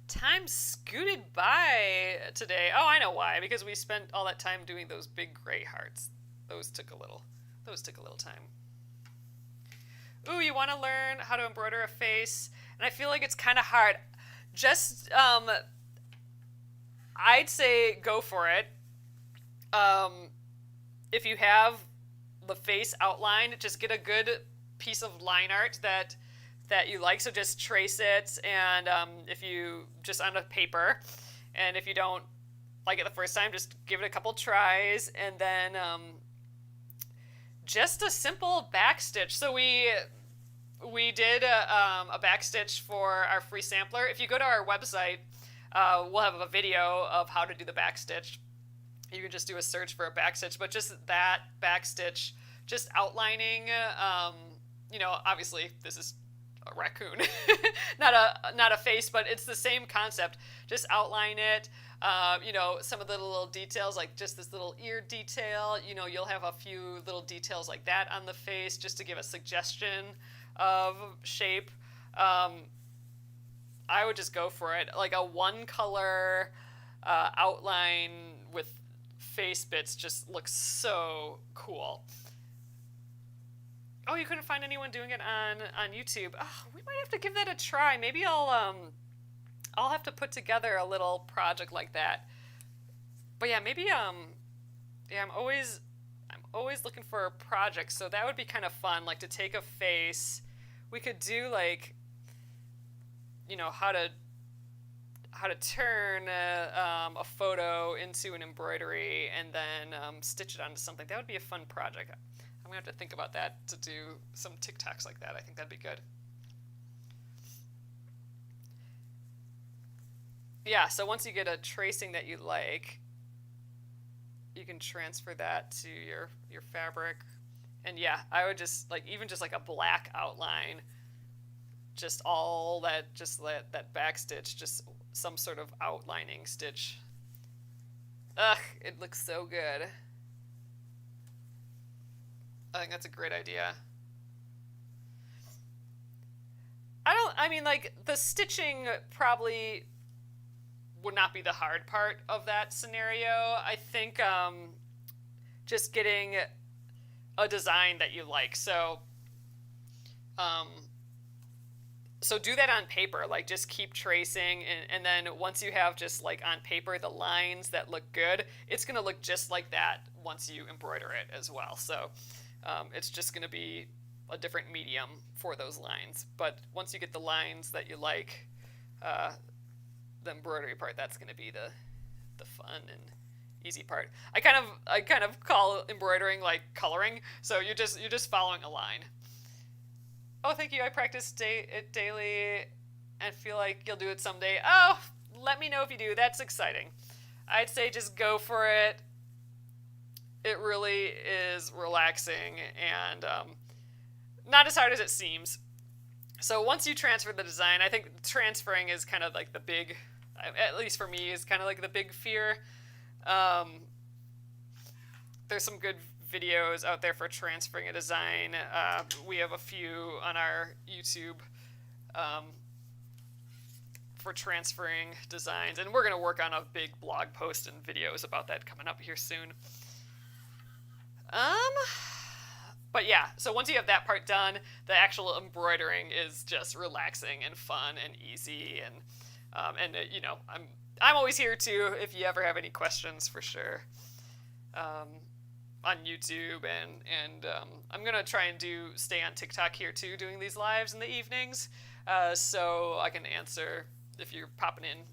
Time scooted by today. Oh, I know why. Because we spent all that time doing those big gray hearts. Those took a little time. Ooh, you want to learn how to embroider a face? And I feel like it's kind of hard. Just, I'd say go for it. If you have the face outlined, just get a good piece of line art that you like. So just trace it, and if you just on a paper, and if you don't like it the first time, just give it a couple tries, and then just a simple backstitch. So we did a backstitch for our free sampler. If you go to our website, we'll have a video of how to do the backstitch. You can just do a search for a backstitch, but just that backstitch, just outlining, obviously this is a raccoon, not a face, but it's the same concept. Just outline it, some of the little details, like just this little ear detail, you'll have a few little details like that on the face just to give a suggestion of shape. I would just go for it. Like a one color outline with face bits just looks so cool. Oh, you couldn't find anyone doing it on YouTube. Oh, we might have to give that a try. Maybe I'll have to put together a little project like that. But yeah, maybe I'm always looking for projects, so that would be kind of fun, like to take a face. We could do like how to turn a photo into an embroidery and then stitch it onto something. That would be a fun project. I'm going to have to think about that to do some TikToks like that. I think that'd be good. Yeah, so once you get a tracing that you like, you can transfer that to your fabric. And yeah, I would just even just like a black outline, just all that, just that back stitch, just some sort of outlining stitch. Ugh, it looks so good. I think that's a great idea. The stitching probably would not be the hard part of that scenario. I think just getting a design that you like. So do that on paper, like just keep tracing, and then once you have just like on paper the lines that look good, it's going to look just like that once you embroider it as well. So it's just going to be a different medium for those lines. But once you get the lines that you like, the embroidery part, that's going to be the fun and easy part. I kind of call embroidering like coloring. So you're just following a line. Oh, thank you. I practice it daily and feel like you'll do it someday. Oh, let me know if you do. That's exciting. I'd say just go for it. It really is relaxing and not as hard as it seems. So once you transfer the design, I think transferring is kind of like the big, at least for me, is kind of like the big fear. There's some good videos out there for transferring a design. We have a few on our YouTube for transferring designs, and we're going to work on a big blog post and videos about that coming up here soon. But yeah, so once you have that part done, the actual embroidering is just relaxing and fun and easy, and I'm always here too if you ever have any questions, for sure. On YouTube, and I'm gonna try and stay on TikTok here too, doing these lives in the evenings, so I can answer if you're popping in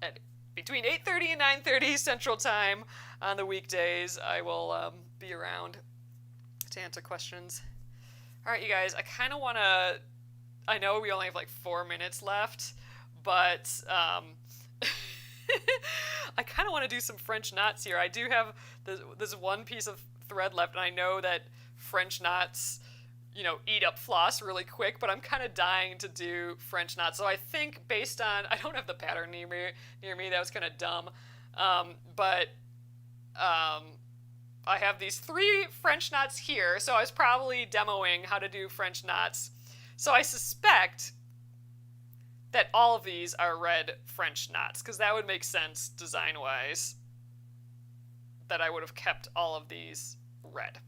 at between 8:30 and 9:30 Central Time on the weekdays. I will be around to answer questions. All right, you guys, I kind of want to, I know we only have like 4 minutes left, but I kind of want to do some French knots here. I do have this one piece of thread left, and I know that French knots, eat up floss really quick, but I'm kind of dying to do French knots. So I think based on, I don't have the pattern near me, that was kind of dumb, but I have these 3 French knots here, so I was probably demoing how to do French knots. So I suspect that all of these are red French knots, because that would make sense design-wise, that I would have kept all of these red.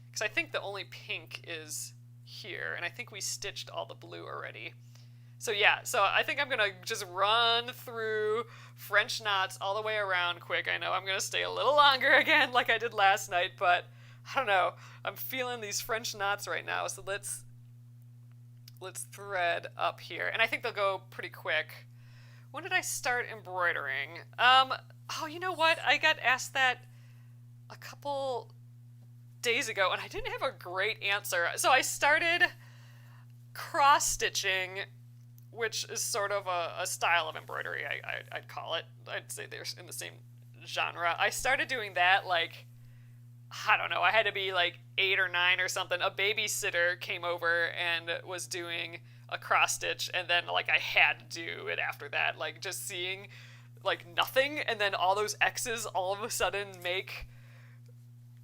Because I think the only pink is here, and I think we stitched all the blue already. So yeah, so I think I'm going to just run through French knots all the way around quick. I know I'm going to stay a little longer again like I did last night, but I don't know. I'm feeling these French knots right now, so let's thread up here. And I think they'll go pretty quick. When did I start embroidering? Oh, you know what? I got asked that a couple days ago, and I didn't have a great answer. So I started cross-stitching, which is sort of a style of embroidery, I'd call it. I'd say they're in the same genre. I started doing that, like, I don't know, I had to be like 8 or 9 or something. A babysitter came over and was doing a cross stitch, and then like I had to do it after that. Like just seeing like nothing, and then all those X's all of a sudden make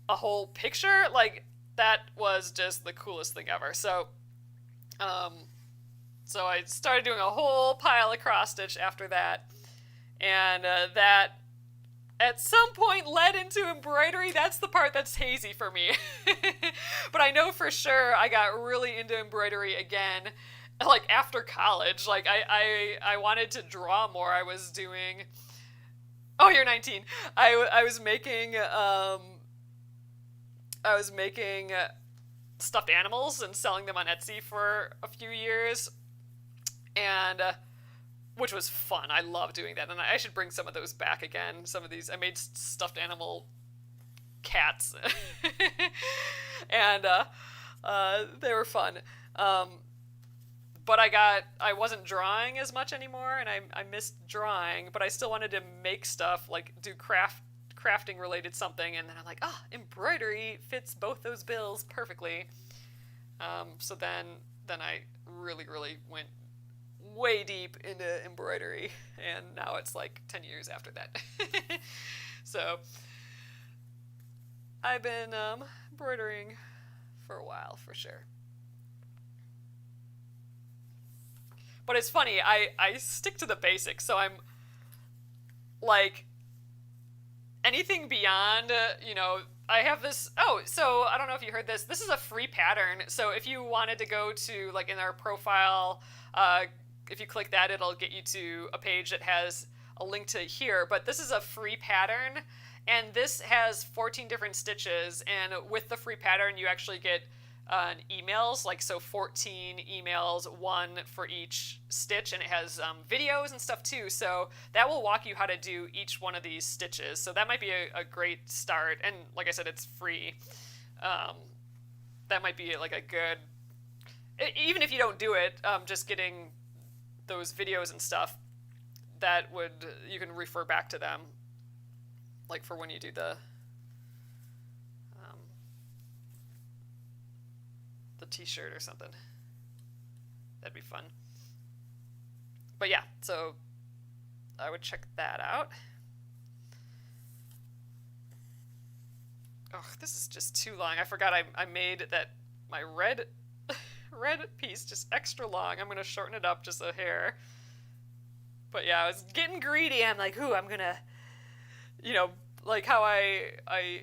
a whole picture. Like that was just the coolest thing ever. So so I started doing a whole pile of cross stitch after that, and that at some point led into embroidery. That's the part that's hazy for me. But I know for sure I got really into embroidery again, like after college. Like I wanted to draw more. I was doing, oh, you're 19. I was making stuffed animals and selling them on Etsy for a few years, and which was fun. I love doing that, and I should bring some of those back again. Some of these, I made stuffed animal cats, and they were fun. But I wasn't drawing as much anymore, and I missed drawing, but I still wanted to make stuff, like do crafting related something, and then I'm like, embroidery fits both those bills perfectly. So then I really went way deep into embroidery, and now it's like 10 years after that. So I've been embroidering for a while, for sure. But it's funny, I stick to the basics, so I'm like anything beyond, I have this, so I don't know if you heard this. This is a free pattern, so if you wanted to go to, like, in our profile, if you click that, it'll get you to a page that has a link to here, but this is a free pattern, and this has 14 different stitches, and with the free pattern, you actually get emails, like, so 14 emails, one for each stitch, and it has videos and stuff too, so that will walk you how to do each one of these stitches, so that might be a great start, and like I said, it's free. That might be like a good, even if you don't do it, just getting those videos and stuff, you can refer back to them, like for when you do the t-shirt or something. That'd be fun. But yeah, so I would check that out. Oh, this is just too long. I forgot I made that my red piece just extra long. I'm gonna shorten it up just a hair. But yeah, I was getting greedy. I'm like, I'm gonna, like how I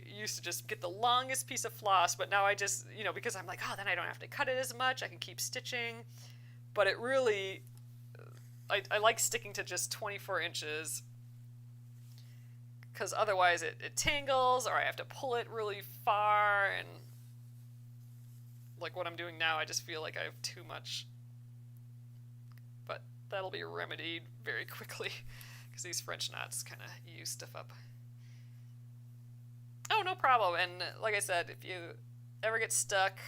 used to just get the longest piece of floss, but now I just, because I'm like, then I don't have to cut it as much. I can keep stitching. But it really, I like sticking to just 24 inches, because otherwise it tangles, or I have to pull it really far, and like what I'm doing now, I just feel like I have too much. But that'll be remedied very quickly, because these French knots kind of use stuff up. Oh, no problem. And like I said, if you ever get stuck,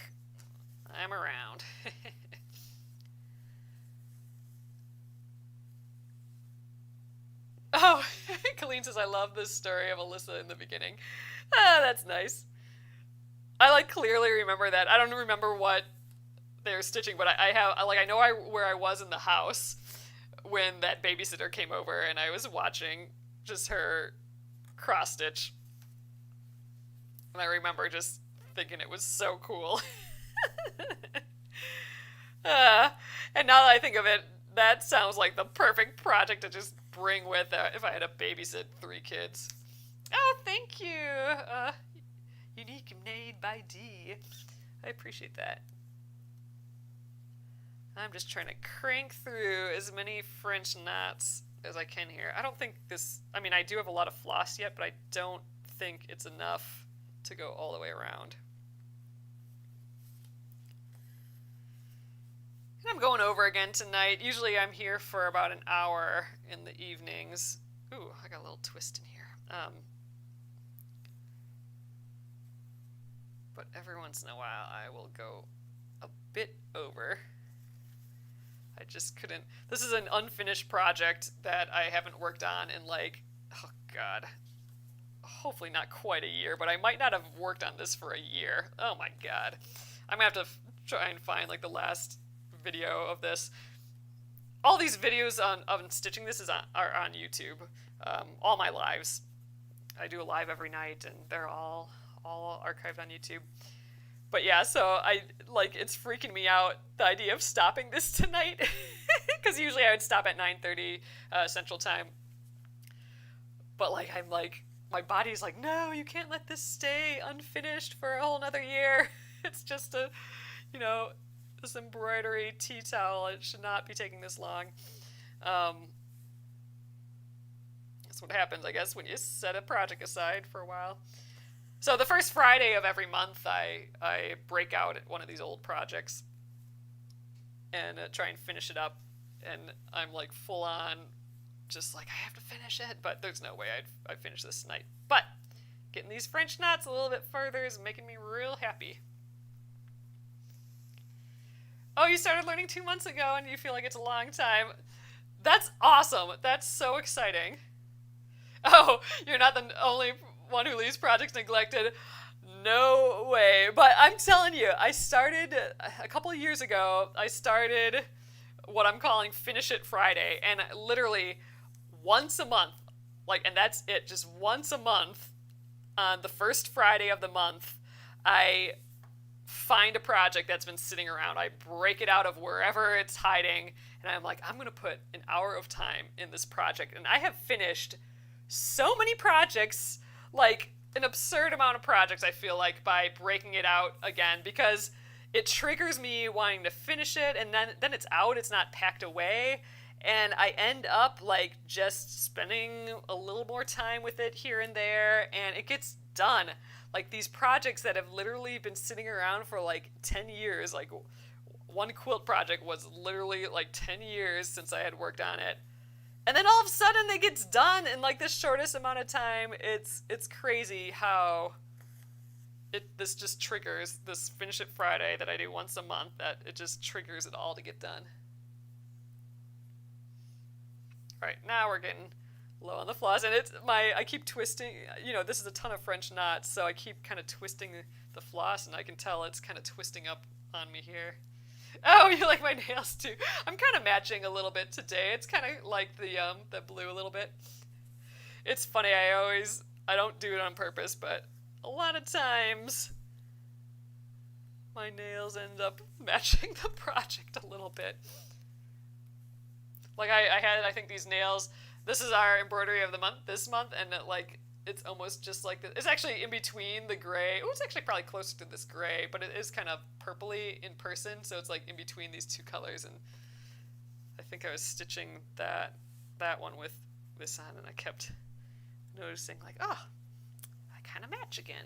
I'm around. Oh, Colleen says, I love this story of Alyssa in the beginning. Ah, that's nice. I like clearly remember that. I don't remember what they were stitching, but I know where I was in the house when that babysitter came over and I was watching just her cross stitch. And I remember just thinking it was so cool. And now that I think of it, that sounds like the perfect project to just bring with if I had to babysit 3 kids. Oh, thank you. Unique made by D. I appreciate that. I'm just trying to crank through as many French knots as I can here. I don't think this, I mean, I do have a lot of floss yet, but I don't think it's enough to go all the way around. And I'm going over again tonight. Usually I'm here for about an hour in the evenings. Ooh, I got a little twist in here. But every once in a while I will go a bit over. I just couldn't. This is an unfinished project that I haven't worked on in like, oh God, hopefully not quite a year, but I might not have worked on this for a year. Oh my God. I'm gonna have to try and find like the last video of this. All these videos on stitching this are on YouTube. All my lives. I do a live every night and they're all archived on YouTube. But yeah, so it's freaking me out, the idea of stopping this tonight, because usually I would stop at 9:30 Central Time. But I'm like, my body's like, no, you can't let this stay unfinished for a whole nother year. It's just this embroidery tea towel. It should not be taking this long. That's what happens, I guess, when you set a project aside for a while. So the first Friday of every month, I break out one of these old projects and try and finish it up. And I'm like full on, just like, I have to finish it. But there's no way I'd finish this tonight. But getting these French knots a little bit further is making me real happy. Oh, you started learning 2 months ago and you feel like it's a long time. That's awesome. That's so exciting. Oh, you're not the only one who leaves projects neglected. No way. But I'm telling you, I started a couple of years ago. I started what I'm calling Finish It Friday, and literally once a month, and that's it, just once a month, on the first Friday of the month, I find a project that's been sitting around. I break it out of wherever it's hiding, and I'm like, I'm going to put an hour of time in this project. And I have finished so many projects, like an absurd amount of projects, I feel like, by breaking it out again, because it triggers me wanting to finish it, and then it's out, it's not packed away, and I end up just spending a little more time with it here and there, and it gets done. Like these projects that have literally been sitting around for 10 years, one quilt project was literally 10 years since I had worked on it. And then all of a sudden it gets done in the shortest amount of time. It's crazy how this just triggers this Finish It Friday that I do once a month, that it just triggers it all to get done. All right, now we're getting low on the floss, and I keep twisting, this is a ton of French knots, so I keep kind of twisting the floss, and I can tell it's kind of twisting up on me here. Oh, you like my nails too? I'm kind of matching a little bit today. It's kind of like the blue a little bit. It's funny, I don't do it on purpose, but a lot of times my nails end up matching the project a little bit. I had, I think, these nails. This is our embroidery of the month this month, and it's almost just like this. It's actually in between the gray. Oh, it's actually probably closer to this gray, but it is kind of purpley in person, so it's in between these two colors. And I think I was stitching that one with this on, and I kept noticing oh, I kind of match again.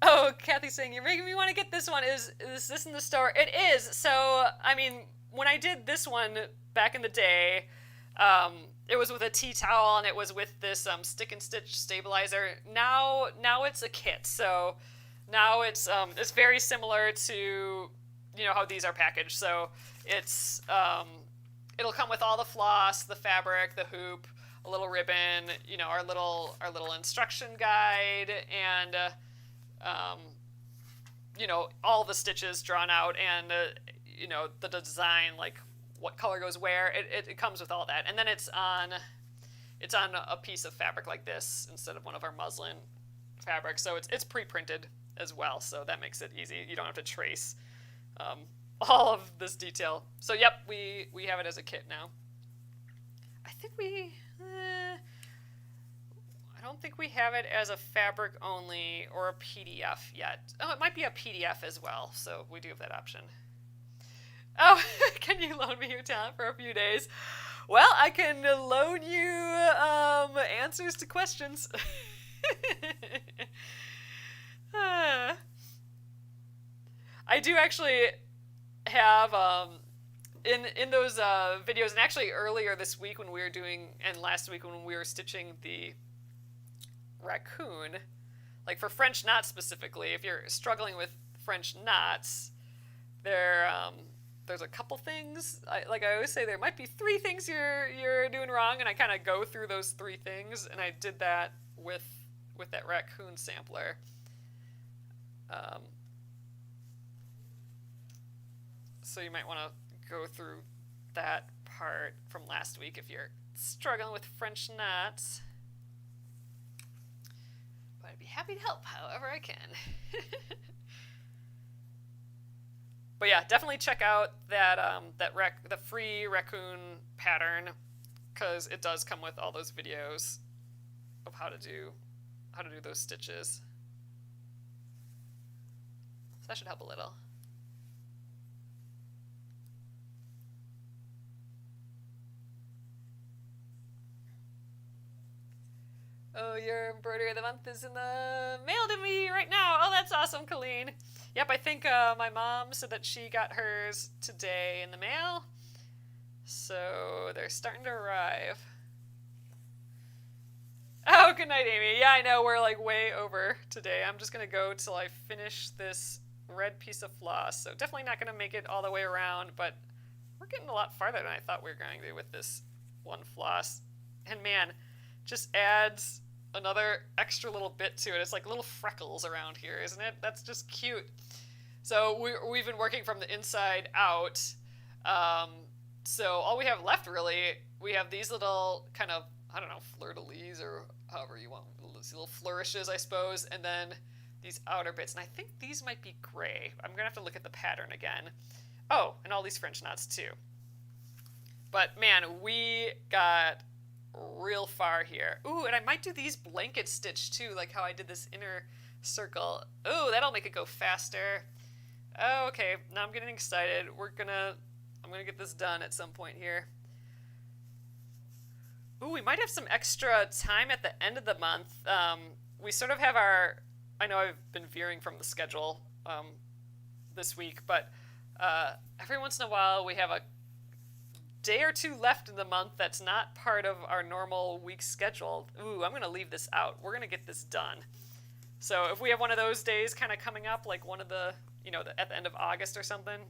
Oh, Kathy's saying, you're making me want to get this one. Is this in the store? It is. So, I mean, when I did this one back in the day, it was with a tea towel and it was with this stick and stitch stabilizer. Now it's a kit, so now it's very similar to how these are packaged. So it's it'll come with all the floss, the fabric, the hoop, a little ribbon, our little instruction guide, and all the stitches drawn out, and the design, like what color goes where. It comes with all that, and then it's on a piece of fabric like this instead of one of our muslin fabrics. So it's pre-printed as well, so that makes it easy. You don't have to trace all of this detail. So yep, we have it as a kit now. I think I don't think we have it as a fabric only or a PDF yet. Oh, it might be a PDF as well, so we do have that option. Oh, can you loan me your talent for a few days? Well, I can loan you answers to questions. I do actually have in those videos, and actually earlier this week when we were doing, and last week when we were stitching the raccoon, like for French knots specifically, if you're struggling with French knots, there's a couple things. Like I always say, there might be 3 things you're doing wrong, and I kind of go through those 3 things, and I did that with that raccoon sampler. So you might want to go through that part from last week if you're struggling with French knots. But I'd be happy to help however I can. But yeah, definitely check out that the free raccoon pattern, because it does come with all those videos of how to do those stitches. So that should help a little. Oh, your embroidery of the month is in the mail to me right now. Oh, that's awesome, Colleen. Yep, I think my mom said that she got hers today in the mail. So they're starting to arrive. Oh, good night, Amy. Yeah, I know, we're like way over today. I'm just going to go till I finish this red piece of floss. So definitely not going to make it all the way around, but we're getting a lot farther than I thought we were going to with this one floss. And man, just adds another extra little bit to it. It's like little freckles around here, isn't it? That's just cute. So we've been working from the inside out. So all we have left, really, we have these little kind of, I don't know, fleur-de-lis or however you want, these little flourishes, I suppose, and then these outer bits. And I think these might be gray. I'm going to have to look at the pattern again. Oh, and all these French knots, too. But, man, we got real far here. Ooh, and I might do these blanket stitch too, like how I did this inner circle. Ooh, that'll make it go faster. Oh, okay, now I'm getting excited. I'm gonna get this done at some point here. Ooh, we might have some extra time at the end of the month. We sort of have I know I've been veering from the schedule this week, but every once in a while we have a day or 2 left in the month that's not part of our normal week schedule. Ooh, I'm going to leave this out. We're going to get this done. So if we have one of those days kind of coming up, like one of the, at the end of August or something,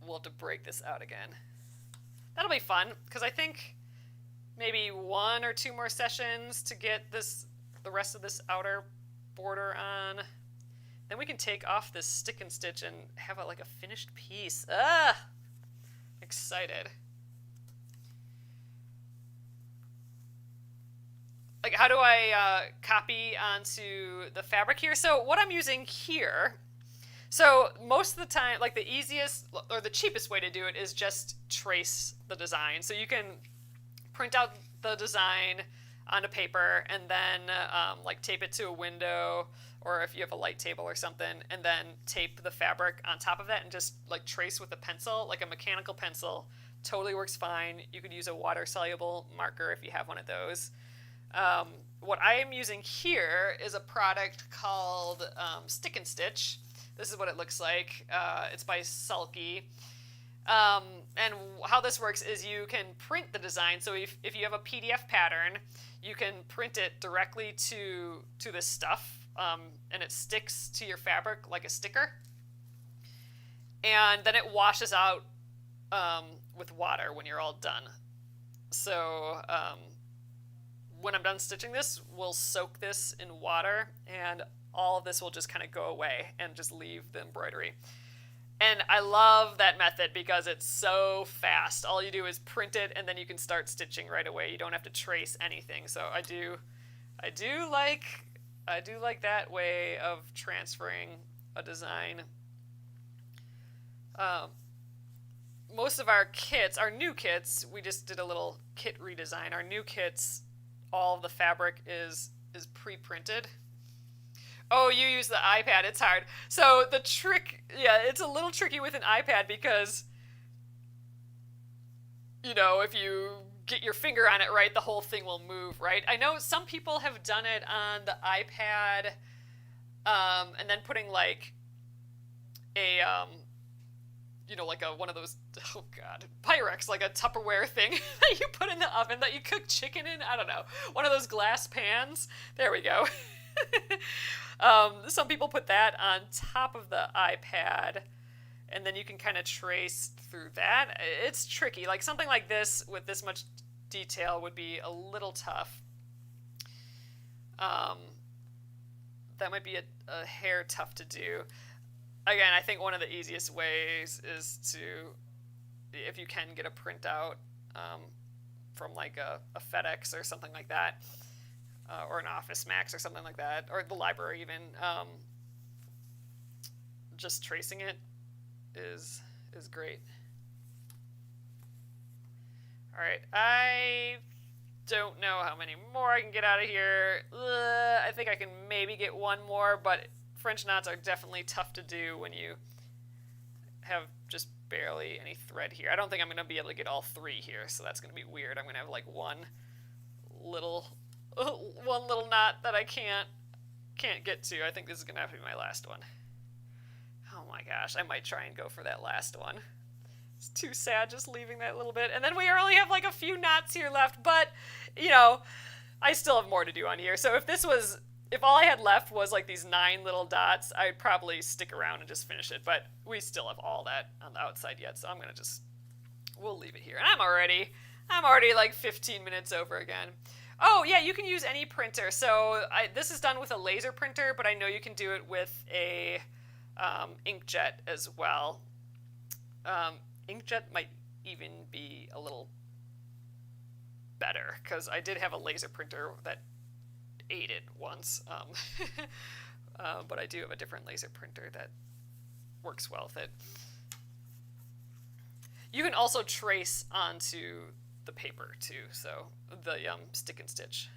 we'll have to break this out again. That'll be fun, because I think maybe 1 or 2 more sessions to get the rest of this outer border on. Then we can take off this stick and stitch and have like a finished piece. Ah! Excited. Like, how do I copy onto the fabric here? So what I'm using here, so most of the time, like the easiest or the cheapest way to do it is just trace the design. So you can print out the design onto paper and then like tape it to a window, or if you have a light table or something, and then tape the fabric on top of that and just like trace with a pencil, like a mechanical pencil. Totally works fine. You could use a water-soluble marker if you have one of those. What I am using here is a product called Stick and Stitch. This is what it looks like. It's by Sulky. And how this works is you can print the design. So if you have a PDF pattern, you can print it directly to this stuff, and it sticks to your fabric like a sticker. And then it washes out with water when you're all done. So when I'm done stitching this, we'll soak this in water, and all of this will just kind of go away and just leave the embroidery. And I love that method because it's so fast. All you do is print it, and then you can start stitching right away. You don't have to trace anything. So I do like that way of transferring a design. Most of our kits, our new kits, we just did a little kit redesign. Our new kits, all of the fabric is pre-printed. Oh, you use the iPad. It's hard. So the trick, yeah, it's a little tricky with an iPad because, you know, if you get your finger on it right, the whole thing will move, right? I know some people have done it on the iPad, and then putting like a, you know, like one of those, oh God, Pyrex, like a Tupperware thing that you put in the oven that you cook chicken in. I don't know. One of those glass pans. There we go. Some people put that on top of the iPad, and then you can kind of trace through that. It's tricky. Like something like this with this much detail would be a little tough. That might be a hair tough to do. Again, I think one of the easiest ways is to, if you can get a printout from like a FedEx or something like that, or an Office Max or something like that, or the library even, just tracing it is great. All right, I don't know how many more I can get out of here. I think I can maybe get one more, but French knots are definitely tough to do when you have just barely any thread here. I don't think I'm going to be able to get all three here, so that's going to be weird. I'm going to have like one little knot that I can't get to. I think this is going to have to be my last one. Oh my gosh, I might try and go for that last one. It's too sad just leaving that little bit. And then we only have like a few knots here left, but, you know, I still have more to do on here. So if all I had left was like these 9 little dots, I'd probably stick around and just finish it. But we still have all that on the outside yet, so I'm going to we'll leave it here. And I'm already like 15 minutes over again. Oh, yeah, you can use any printer. So this is done with a laser printer, but I know you can do it with a inkjet as well. Inkjet might even be a little better, because I did have a laser printer that ate it once. But I do have a different laser printer that works well with it. You can also trace onto the paper too, so the stick and stitch,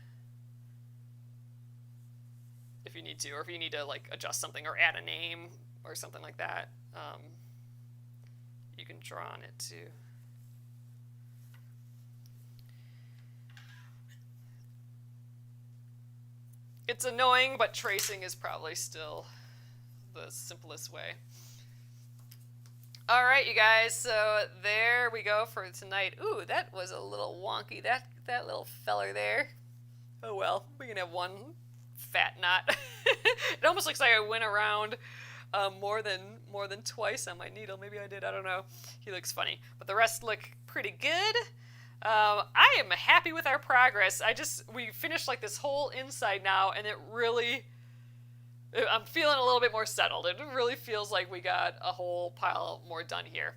if you need to, or if you need to like adjust something or add a name or something like that, you can draw on it too. It's annoying, but tracing is probably still the simplest way. All right, you guys, so there we go for tonight. Ooh, that was a little wonky, that little feller there. Oh well, we can have one fat knot. It almost looks like I went around more than twice on my needle. Maybe I did, I don't know. He looks funny, but the rest look pretty good. I am happy with our progress. We finished like this whole inside now, and I'm feeling a little bit more settled. It really feels like we got a whole pile more done here.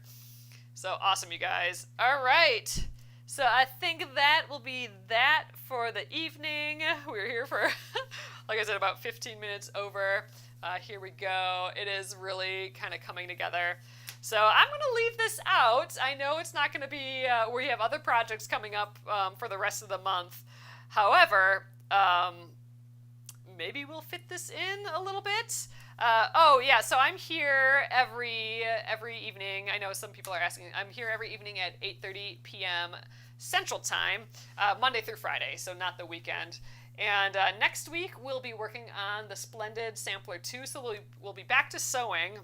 So awesome, you guys. All right. So I think that will be that for the evening. We're here for, like I said, about 15 minutes over. Here we go. It is really kind of coming together. So I'm going to leave this out. I know it's not going to be, we have other projects coming up for the rest of the month. However, maybe we'll fit this in a little bit. Oh yeah, so I'm here every evening. I know some people are asking. I'm here every evening at 8:30 p.m. Central Time, Monday through Friday, so not the weekend. And next week we'll be working on the Splendid Sampler 2, so we'll be back to sewing.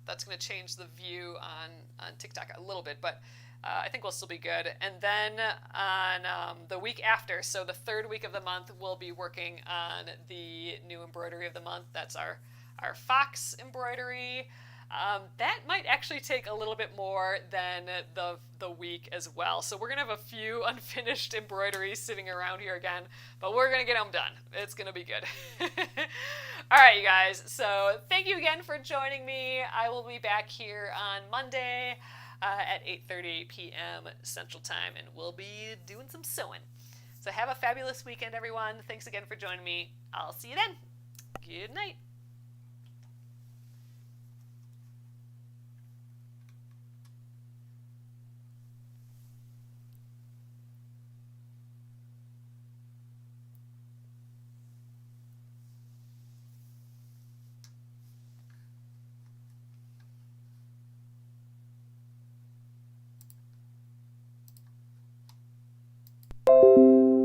That's going to change the view on TikTok a little bit, but I think we'll still be good. And then on the week after, so the third week of the month, we'll be working on the new embroidery of the month. That's our fox embroidery. That might actually take a little bit more than the week as well. So we're going to have a few unfinished embroideries sitting around here again, but we're going to get them done. It's going to be good. All right, you guys. So thank you again for joining me. I will be back here on Monday at 8:30 p.m. Central Time, and we'll be doing some sewing. So have a fabulous weekend, everyone. Thanks again for joining me. I'll see you then. Good night.